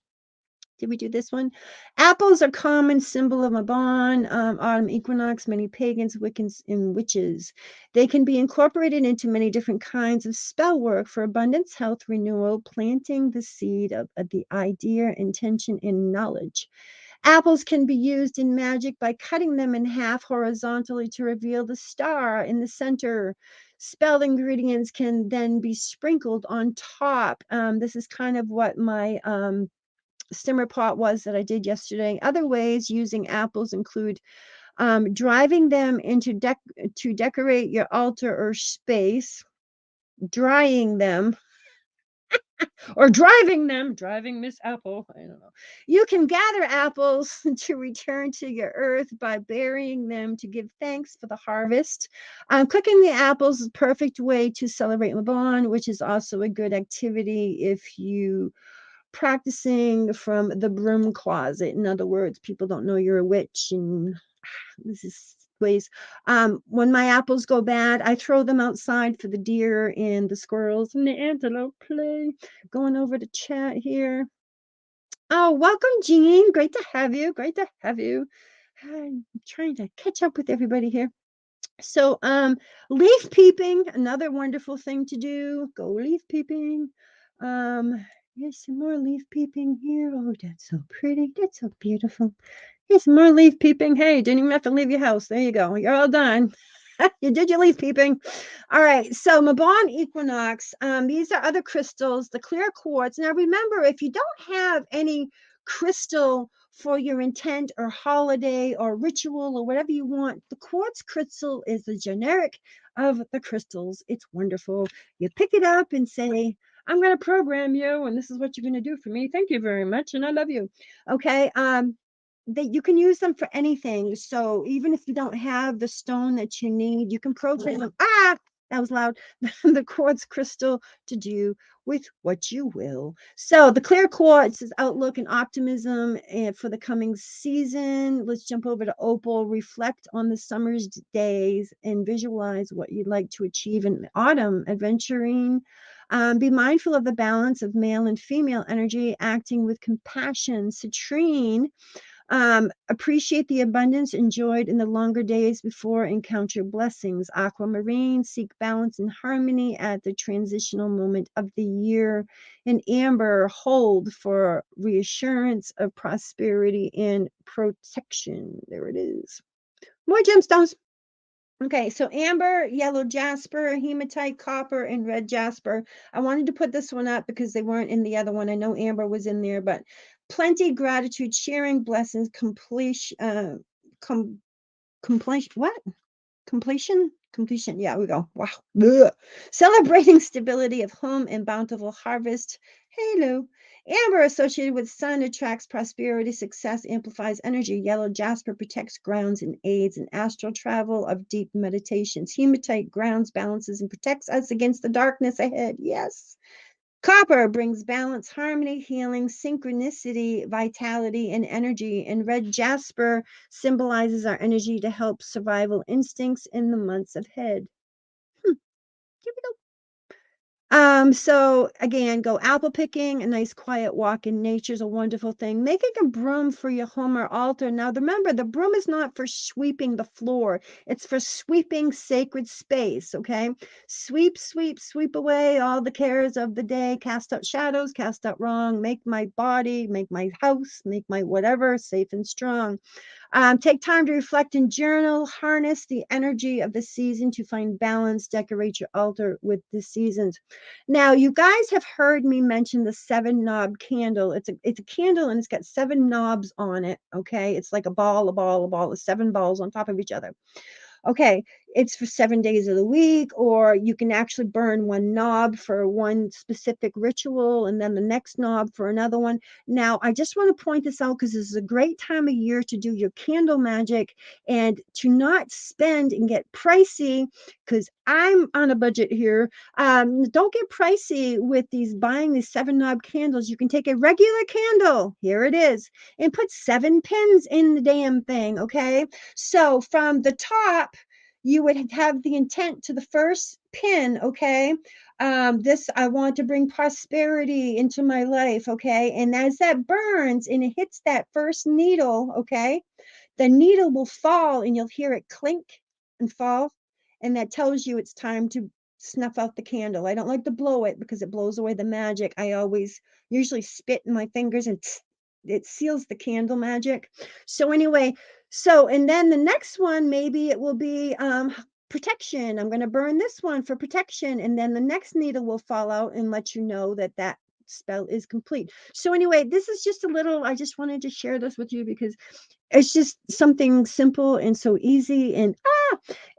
Did we do this one? Apples are common symbol of Mabon, autumn equinox, many pagans, Wiccans, and witches. They can be incorporated into many different kinds of spell work for abundance, health, renewal, planting the seed of the idea, intention, and knowledge. Apples can be used in magic by cutting them in half horizontally to reveal the star in the center. Spell ingredients can then be sprinkled on top. This is kind of what my simmer pot was that I did yesterday. Other ways using apples include driving them into to decorate your altar or space, drying them, or driving Miss Apple. I don't know. You can gather apples to return to your earth by burying them to give thanks for the harvest. Cooking the apples is a perfect way to celebrate Mabon, which is also a good activity if you practicing from the broom closet. In other words, people don't know you're a witch, and this is ways. When my apples go bad, I throw them outside for the deer and the squirrels and the antelope play. Going over to chat here. Oh, welcome, Jean. Great to have you. Great to have you. I'm trying to catch up with everybody here. So, leaf peeping, another wonderful thing to do. Go leaf peeping. Here's some more leaf peeping here. Oh, that's so pretty. That's so beautiful. Here's some more leaf peeping. Hey, didn't even have to leave your house. There you go. You're all done. You did your leaf peeping. All right. So Mabon Equinox. These are other crystals, the clear quartz. Now remember, if you don't have any crystal for your intent or holiday or ritual or whatever you want, the quartz crystal is the generic of the crystals. It's wonderful. You pick it up and say, I'm going to program you, and this is what you're going to do for me. Thank you very much, and I love you. Okay. That you can use them for anything. So even if you don't have the stone that you need, you can program them. That was loud. The quartz crystal to do with what you will. So the clear quartz is outlook and optimism and for the coming season. Let's jump over to opal. Reflect on the summer's days and visualize what you'd like to achieve in autumn. Adventuring. Be mindful of the balance of male and female energy, acting with compassion. Citrine. Appreciate the abundance enjoyed in the longer days before encounter blessings. Aquamarine, seek balance and harmony at the transitional moment of the year. And amber, hold for reassurance of prosperity and protection. There it is. More gemstones. Okay, so amber, yellow jasper, hematite, copper, and red jasper. I wanted to put this one up because they weren't in the other one. I know amber was in there, but plenty gratitude, sharing blessings, com, completion, what? Completion. Yeah, we go. Wow. Ugh. Celebrating stability of home and bountiful harvest. Hello. Amber associated with sun attracts prosperity, success, amplifies energy. Yellow jasper protects grounds and aids in astral travel of deep meditations. Hematite grounds, balances, and protects us against the darkness ahead. Yes. Copper brings balance, harmony, healing, synchronicity, vitality, and energy. And red jasper symbolizes our energy to help survival instincts in the months ahead. Here we go. So again, go apple picking, a nice quiet walk in nature is a wonderful thing. Making a broom for your home or altar. Now remember, the broom is not for sweeping the floor. It's for sweeping sacred space, okay? Sweep, sweep, sweep away all the cares of the day, cast out shadows, cast out wrong, make my body, make my house, make my whatever safe and strong. Take time to reflect and journal. Harness the energy of the season to find balance. Decorate your altar with the seasons. Now, you guys have heard me mention the seven knob candle. It's a candle and it's got seven knobs on it. Okay, it's like a ball, a ball, a ball, with seven balls on top of each other. Okay, it's for 7 days of the week, or you can actually burn one knob for one specific ritual and then the next knob for another one. Now, I just want to point this out because this is a great time of year to do your candle magic and to not spend and get pricey because I'm on a budget here. Don't get pricey with these buying these seven knob candles. You can take a regular candle, here it is, and put seven pins in the damn thing, okay? So from the top, you would have the intent to the first pin, okay? This, I want to bring prosperity into my life, okay? And as that burns and it hits that first needle, okay, the needle will fall and you'll hear it clink and fall. And that tells you it's time to snuff out the candle. I don't like to blow it because it blows away the magic. I always usually spit in my fingers and it seals the candle magic. So anyway, and then the next one, maybe it will be protection. I'm going to burn this one for protection. And then the next needle will fall out and let you know that that spell is complete. So anyway, this is just a little, I just wanted to share this with you because it's just something simple and so easy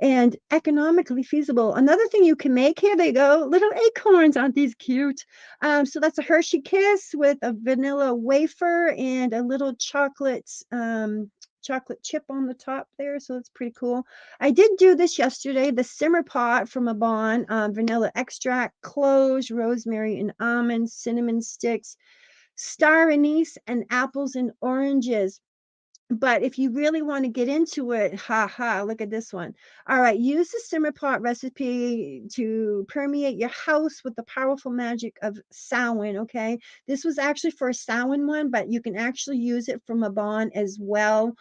and economically feasible. Another thing you can make, here they go, little acorns. Aren't these cute? So that's a Hershey Kiss with a vanilla wafer and a little chocolate chip on the top there. So that's pretty cool. I did do this yesterday, the simmer pot from Mabon, vanilla extract, cloves, rosemary and almonds, cinnamon sticks, star anise, and apples and oranges. But if you really want to get into it, look at this one. All right, use the simmer pot recipe to permeate your house with the powerful magic of Samhain. Okay, this was actually for a Samhain one, but you can actually use it for Mabon as well,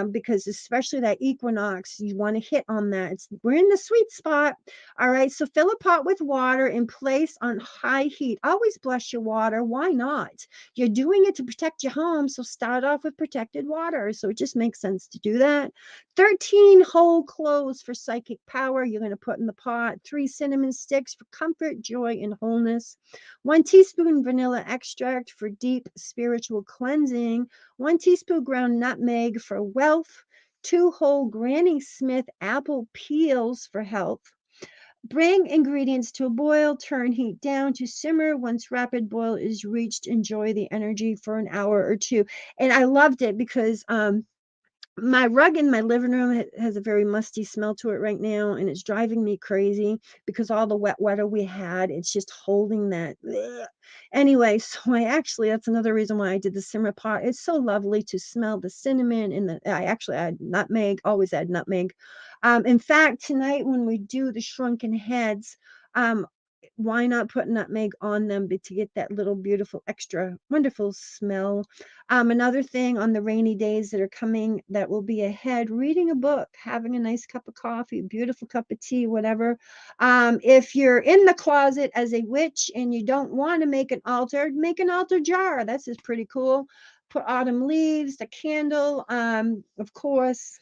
because especially that equinox, you want to hit on that. We're in the sweet spot. All right, so fill a pot with water and place on high heat. Always bless your water. Why not? You're doing it to protect your home, so start off with protected water. So it just makes sense to do that. 13 whole cloves for psychic power. You're going to put in the pot. 3 cinnamon sticks for comfort, joy, and wholeness. 1 teaspoon vanilla extract for deep spiritual cleansing. 1 teaspoon ground nutmeg for wealth. 2 whole Granny Smith apple peels for health. Bring ingredients to a boil, turn heat down to simmer. Once rapid boil is reached, enjoy the energy for an hour or two. And I loved it because my rug in my living room has a very musty smell to it right now, and it's driving me crazy because all the wet weather we had, it's just holding that. Bleh. Anyway, so that's another reason why I did the simmer pot. It's so lovely to smell the cinnamon and I actually add nutmeg, always add nutmeg. In fact, tonight when we do the shrunken heads, um, why not put nutmeg on them to get that little beautiful extra wonderful smell. Another thing on the rainy days that are coming that will be ahead, reading a book, having a nice cup of coffee, beautiful cup of tea, whatever. If you're in the closet as a witch and you don't want to make an altar jar. That's just pretty cool. Put autumn leaves, the candle, of course.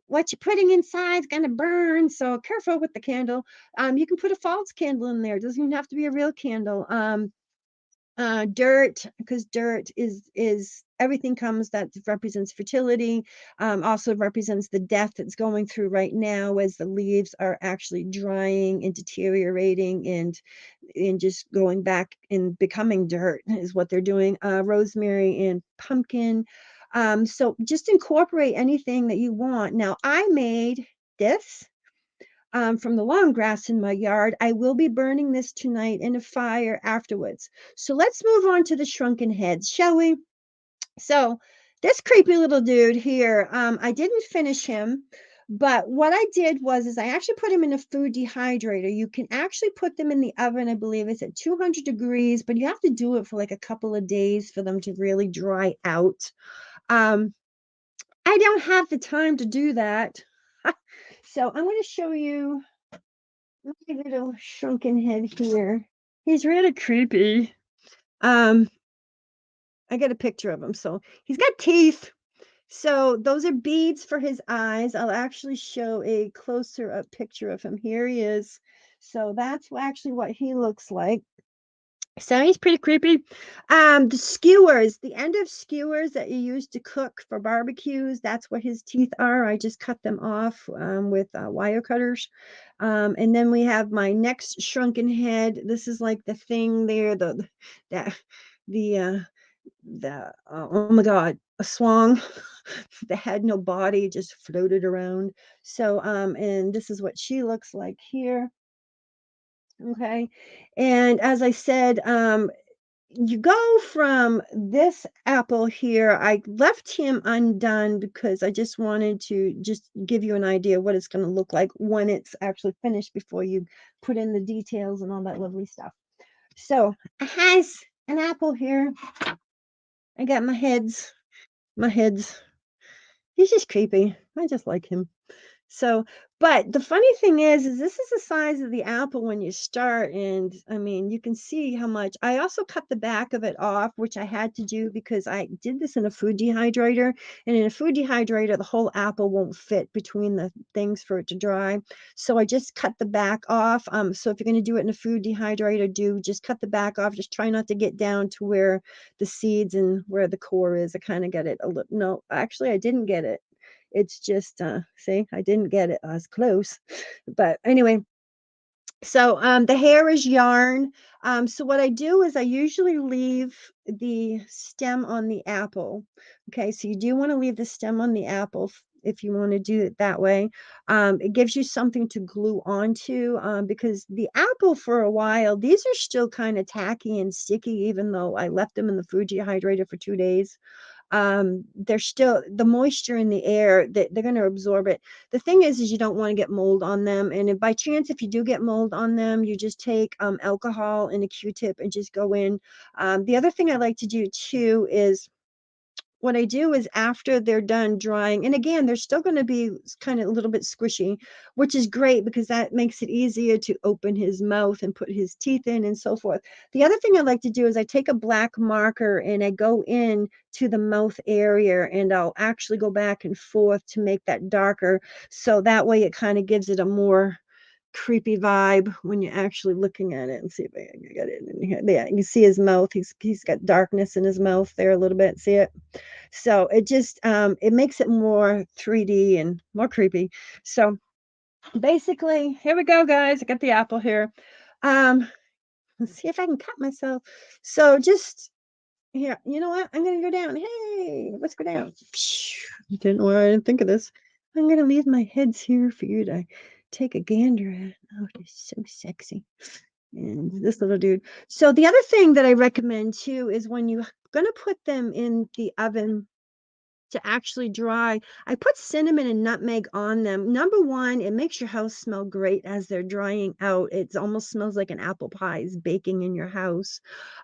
What you're putting inside is going to burn, so careful with the candle. You can put a false candle in there. It doesn't even have to be a real candle. Dirt, because dirt is everything comes that represents fertility, also represents the death that's going through right now as the leaves are actually drying and deteriorating and just going back and becoming dirt is what they're doing. Rosemary and pumpkin. So just incorporate anything that you want. Now I made this from the long grass in my yard. I will be burning this tonight in a fire afterwards. So let's move on to the shrunken heads, shall we? So this creepy little dude here, I didn't finish him, but what I did is I actually put him in a food dehydrator. You can actually put them in the oven. I believe it's at 200 degrees, but you have to do it for like a couple of days for them to really dry out. Um, I don't have the time to do that. So I'm going to show you my little shrunken head here. He's really creepy. Um, I got a picture of him. So he's got teeth. So those are beads for his eyes. I'll actually show a closer up picture of him. Here he is. So that's actually what he looks like. So he's pretty creepy. The skewers, the end of skewers that you use to cook for barbecues, that's what his teeth are. I just cut them off with wire cutters. And then we have my next shrunken head. This is like the thing there, that the oh my God, a swan that had no body, just floated around. So and this is what she looks like here. Okay. And as I said, you go from this apple here. I left him undone because I just wanted to just give you an idea what it's going to look like when it's actually finished before you put in the details and all that lovely stuff. So it has an apple here. I got my heads. He's just creepy. I just like him. So, but the funny thing is this is the size of the apple when you start, and I mean, you can see how much. I also cut the back of it off, which I had to do because I did this in a food dehydrator, and in a food dehydrator, the whole apple won't fit between the things for it to dry. So I just cut the back off. So if you're going to do it in a food dehydrator, do just cut the back off. Just try not to get down to where the seeds and where the core is. I kind of get it a little. No, actually, I didn't get it. It's just, see, I didn't get it. I was close. But anyway, so the hair is yarn. So what I do is I usually leave the stem on the apple. Okay, so you do want to leave the stem on the apple if you want to do it that way. It gives you something to glue onto because the apple for a while, these are still kind of tacky and sticky, even though I left them in the food dehydrator for 2 days. they're still the moisture in the air, they're going to absorb it. The thing is you don't want to get mold on them. And if by chance, if you do get mold on them, you just take alcohol and a Q-tip and just go in. The other thing I like to do too is what I do is after they're done drying, and again, they're still going to be kind of a little bit squishy, which is great because that makes it easier to open his mouth and put his teeth in and so forth. The other thing I like to do is I take a black marker and I go in to the mouth area and I'll actually go back and forth to make that darker. So that way it kind of gives it a more creepy vibe when you're actually looking at it. And see if I can get it in here. Yeah, you can see his mouth. He's got darkness in his mouth there a little bit. See it? So it just it makes it more 3D and more creepy. So basically, here we go, guys. I got the apple here. Let's see if I can cut myself. So just here, you know what? I'm gonna go down. Hey, let's go down. I didn't think of this. I'm gonna leave my heads here for you to take a gander at. Oh, they're so sexy. And this little dude. So the other thing that I recommend too is when you're gonna put them in the oven to actually dry, I put cinnamon and nutmeg on them. Number one, it makes your house smell great as they're drying out. It almost smells like an apple pie is baking in your house.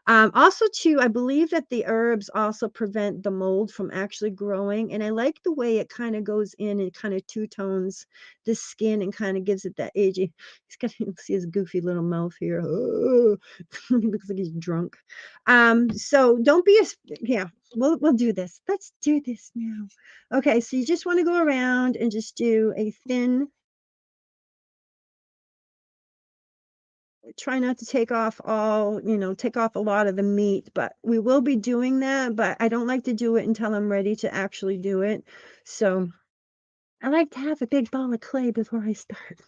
Also, too, I believe that the herbs also prevent the mold from actually growing. And I like the way it kind of goes in and kind of two-tones the skin and kind of gives it that agey. He's got, you see his goofy little mouth here. Oh, he looks like he's drunk. So don't be yeah, we'll do this. Let's do this now. Okay, so you just want to go around and just do a thin, try not to take off all, take off a lot of the meat, but we will be doing that, but I don't like to do it until I'm ready to actually do it. So I like to have a big ball of clay before I start.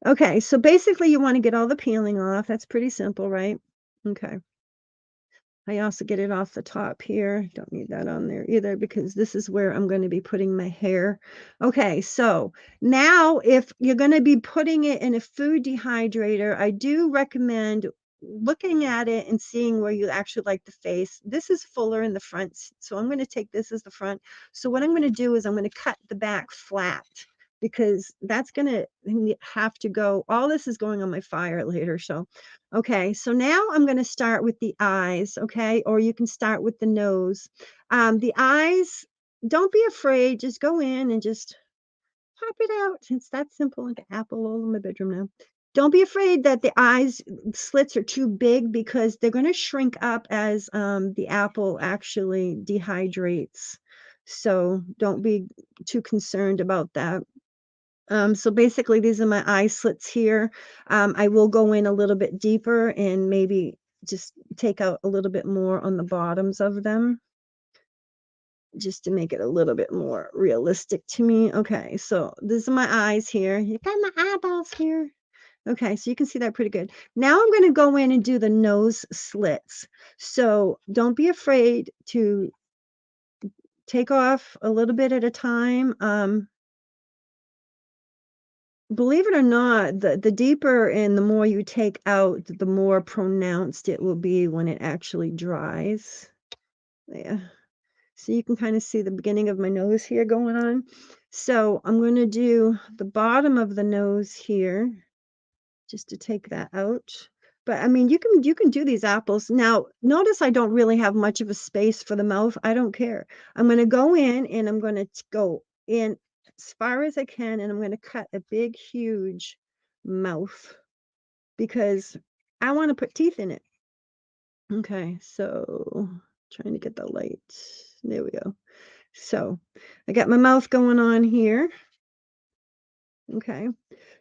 Okay, so basically you want to get all the peeling off. That's pretty simple, right? Okay. I also get it off the top here. Don't need that on there either because this is where I'm going to be putting my hair. Okay, so now if you're going to be putting it in a food dehydrator, I do recommend looking at it and seeing where you actually like the face. This is fuller in the front, so I'm going to take this as the front. So what I'm going to do is I'm going to cut the back flat because that's going to have to go. All this is going on my fire later, so okay, so now I'm going to start with the eyes, okay? Or you can start with the nose. The eyes, don't be afraid. Just go in and just pop it out. It's that simple, like an apple all in my bedroom now. Don't be afraid that the eyes slits are too big because they're going to shrink up as the apple actually dehydrates. So don't be too concerned about that. So basically, these are my eye slits here. I will go in a little bit deeper and maybe just take out a little bit more on the bottoms of them just to make it a little bit more realistic to me. Okay, so these are my eyes here. You got my eyeballs here. Okay, so you can see that pretty good. Now I'm going to go in and do the nose slits. So don't be afraid to take off a little bit at a time. Believe it or not, the deeper and the more you take out, the more pronounced it will be when it actually dries. Yeah. So you can kind of see the beginning of my nose here going on. So I'm going to do the bottom of the nose here just to take that out. But I mean, you can do these apples. Now, notice I don't really have much of a space for the mouth. I don't care. I'm going to go in and I'm going to go in as far as I can and I'm going to cut a big, huge mouth because I want to put teeth in it. Okay, so trying to get the light. There we go. So I got my mouth going on here. Okay.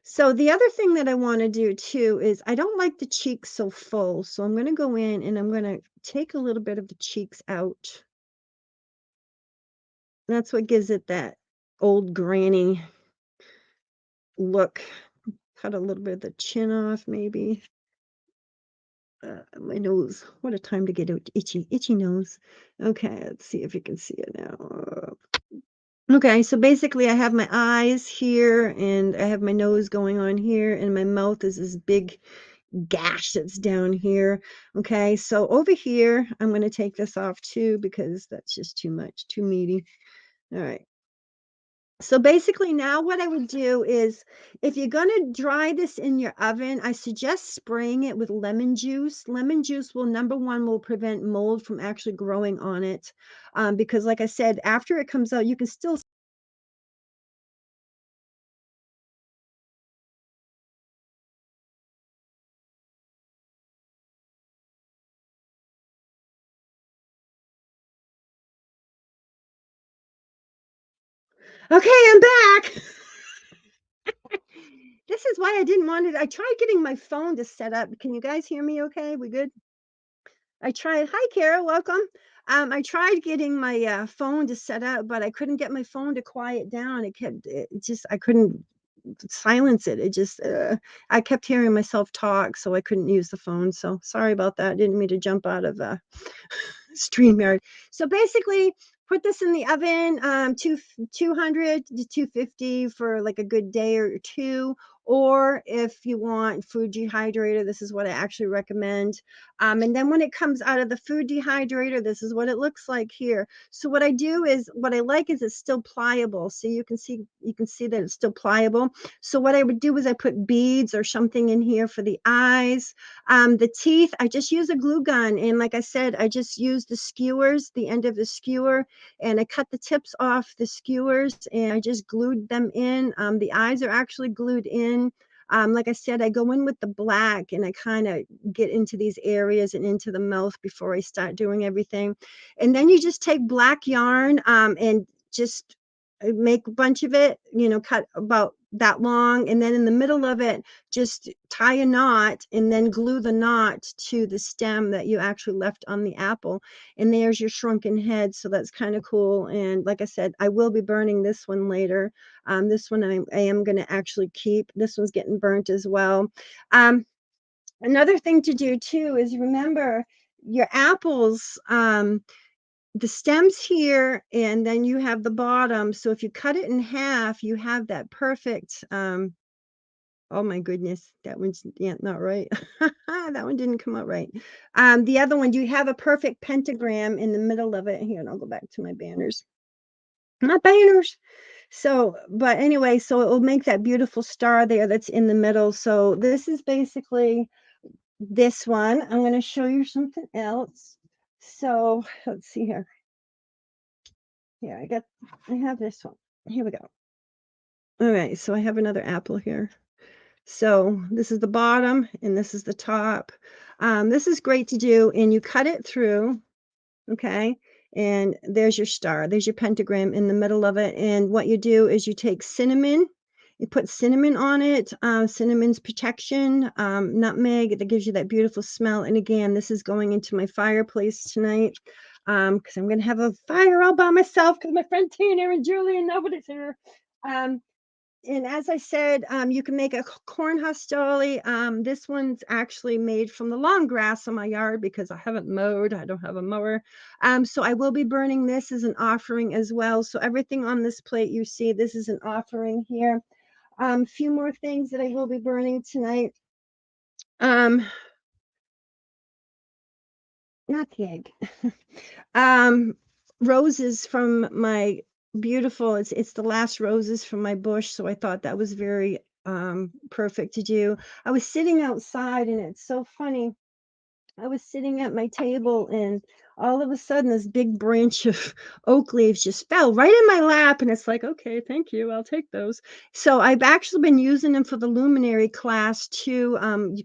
So the other thing that I want to do too is I don't like the cheeks so full. So I'm going to go in and I'm going to take a little bit of the cheeks out. That's what gives it that old granny look. Cut a little bit of the chin off maybe. My nose. What a time to get itchy nose. Okay, let's see if you can see it now. Okay, so basically I have my eyes here and I have my nose going on here and my mouth is this big gash that's down here. Okay, so over here, I'm going to take this off too because that's just too much, too meaty. All right. So basically now what I would do is if you're going to dry this in your oven, I suggest spraying it with lemon juice. Lemon juice will, number one, will prevent mold from actually growing on it. Because like I said, after it comes out, you can still. Okay, I'm back. This is why I didn't want it. I tried getting my phone to set up. Can you guys hear me okay? We good? I tried. Hi, Kara. Welcome. I tried getting my phone to set up, but I couldn't get my phone to quiet down. It just, I couldn't silence it. It just, I kept hearing myself talk, so I couldn't use the phone. So sorry about that. Didn't mean to jump out of StreamYard. So basically, put this in the oven, 200 to 250 for like a good day or two. Or if you want food dehydrator, this is what I actually recommend. And then when it comes out of the food dehydrator, this is what it looks like here. So what I do is, what I like is it's still pliable. So you can see that it's still pliable. So what I would do is I put beads or something in here for the eyes. The teeth, I just use a glue gun. And like I said, I just use the skewers, the end of the skewer, and I cut the tips off the skewers and I just glued them in. The eyes are actually glued in. Like I said, I go in with the black and I kind of get into these areas and into the mouth before I start doing everything. And then you just take black yarn and just make a bunch of it, cut about that long. And then in the middle of it, just tie a knot and then glue the knot to the stem that you actually left on the apple. And there's your shrunken head. So that's kind of cool. And like I said, I will be burning this one later. This one I am going to actually keep. This one's getting burnt as well. Another thing to do too is remember your apples. The stems here, and then you have the bottom. So if you cut it in half, you have that perfect. Oh my goodness, that one's, yeah, not right. That one didn't come out right. The other one, you have a perfect pentagram in the middle of it. Here, and I'll go back to my banners. My banners. So, but anyway, so it will make that beautiful star there that's in the middle. So this is basically this one. I'm going to show you something else. So let's see here. Here, I have this one. Here we go. All right, so I have another apple here. So this is the bottom and this is the top. This is great to do, and you cut it through, okay? And there's your star. There's your pentagram in the middle of it. And what you do is you take cinnamon, you put cinnamon on it. Cinnamon's protection, nutmeg, that gives you that beautiful smell. And again, this is going into my fireplace tonight because I'm going to have a fire all by myself because my friend Tina and Julie and nobody's here. Um, and as I said, you can make a corn husk dolly. This one's actually made from the long grass on my yard because I haven't mowed. I don't have a mower. So I will be burning this as an offering as well. So everything on this plate you see, this is an offering here. A few more things that I will be burning tonight. Um, Not the egg. um, Roses from my beautiful. It's the last roses from my bush, so I thought that was very perfect to do. I was sitting outside, and it's so funny. I was sitting at my table and all of a sudden this big branch of oak leaves just fell right in my lap. And it's like, okay, thank you. I'll take those. So I've actually been using them for the luminary class too,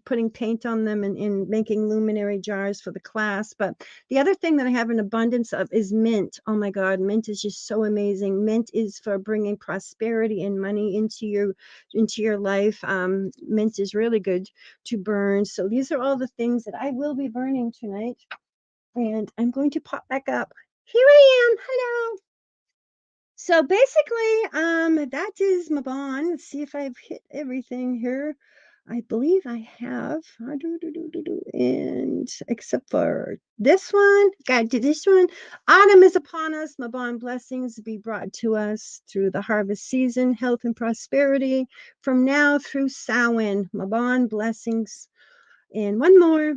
putting paint on them and making luminary jars for the class. But the other thing that I have an abundance of is mint. Oh my God, mint is just so amazing. Mint is for bringing prosperity and money into your life. Mint is really good to burn. So these are all the things that I will be burning tonight. And I'm going to pop back up. Here I am. Hello. So basically, that is Mabon. Let's see if I've hit everything here. I believe I have. And except for this one, got to this one. Autumn is upon us. Mabon blessings be brought to us through the harvest season, health and prosperity from now through Samhain. Mabon blessings And one more.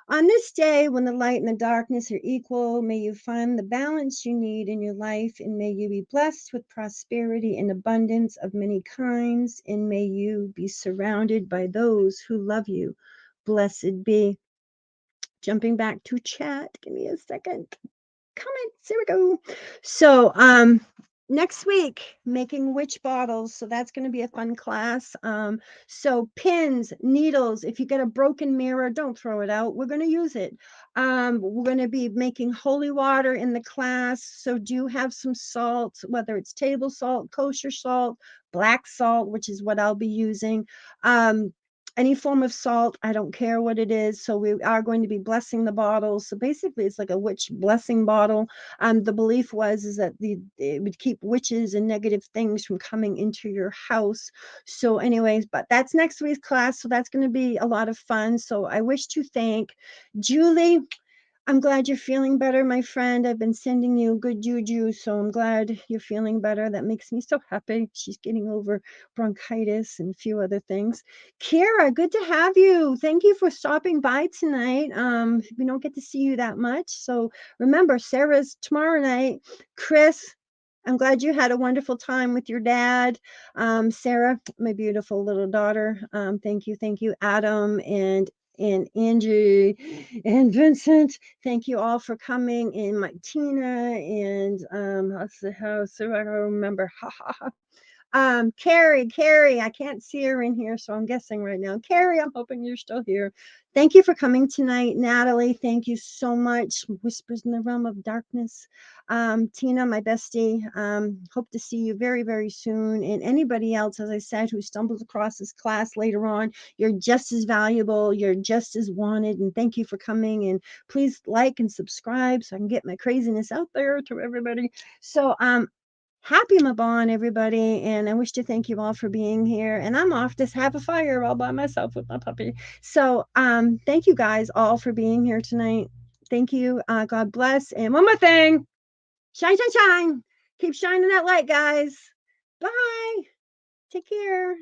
On this day, when the light and the darkness are equal, may you find the balance you need in your life, and may you be blessed with prosperity and abundance of many kinds, and may you be surrounded by those who love you. Blessed be. Jumping back to chat. Give me a second. Comments. There we go. So, next week, making witch bottles. So that's going to be a fun class. So pins, needles. If you get a broken mirror, don't throw it out. We're going to use it. We're going to be making holy water in the class. So do have some salt, whether it's table salt, kosher salt, black salt, which is what I'll be using. Any form of salt, I don't care what it is. So we are going to be blessing the bottles. So basically, it's like a witch blessing bottle. The belief is that it would keep witches and negative things from coming into your house. So, anyways, but that's next week's class. So that's going to be a lot of fun. So I wish to thank Julie. I'm glad you're feeling better, my friend. I've been sending you good juju, so I'm glad you're feeling better. That makes me so happy. She's getting over bronchitis and a few other things. Kara, good to have you. Thank you for stopping by tonight. We don't get to see you that much. So remember, Sarah's tomorrow night. Chris, I'm glad you had a wonderful time with your dad. Sarah, my beautiful little daughter. Thank you, thank you, Adam and Angie and Vincent. Thank you all for coming. And Mike, Tina, and let's see how so I don't remember. Ha ha ha. Carrie, I can't see her in here, so I'm guessing right now. Carrie, I'm hoping you're still here. Thank you for coming tonight. Natalie, thank you so much. Whispers in the Realm of Darkness. Tina, my bestie, hope to see you very, very soon. And anybody else, as I said, who stumbles across this class later on, you're just as valuable, you're just as wanted. And thank you for coming. And please like and subscribe so I can get my craziness out there to everybody. So, happy Mabon, everybody, and I wish to thank you all for being here. And I'm off to have a fire all by myself with my puppy. So, thank you guys all for being here tonight. Thank you. God bless. And one more thing, shine, shine, shine. Keep shining that light, guys. Bye. Take care.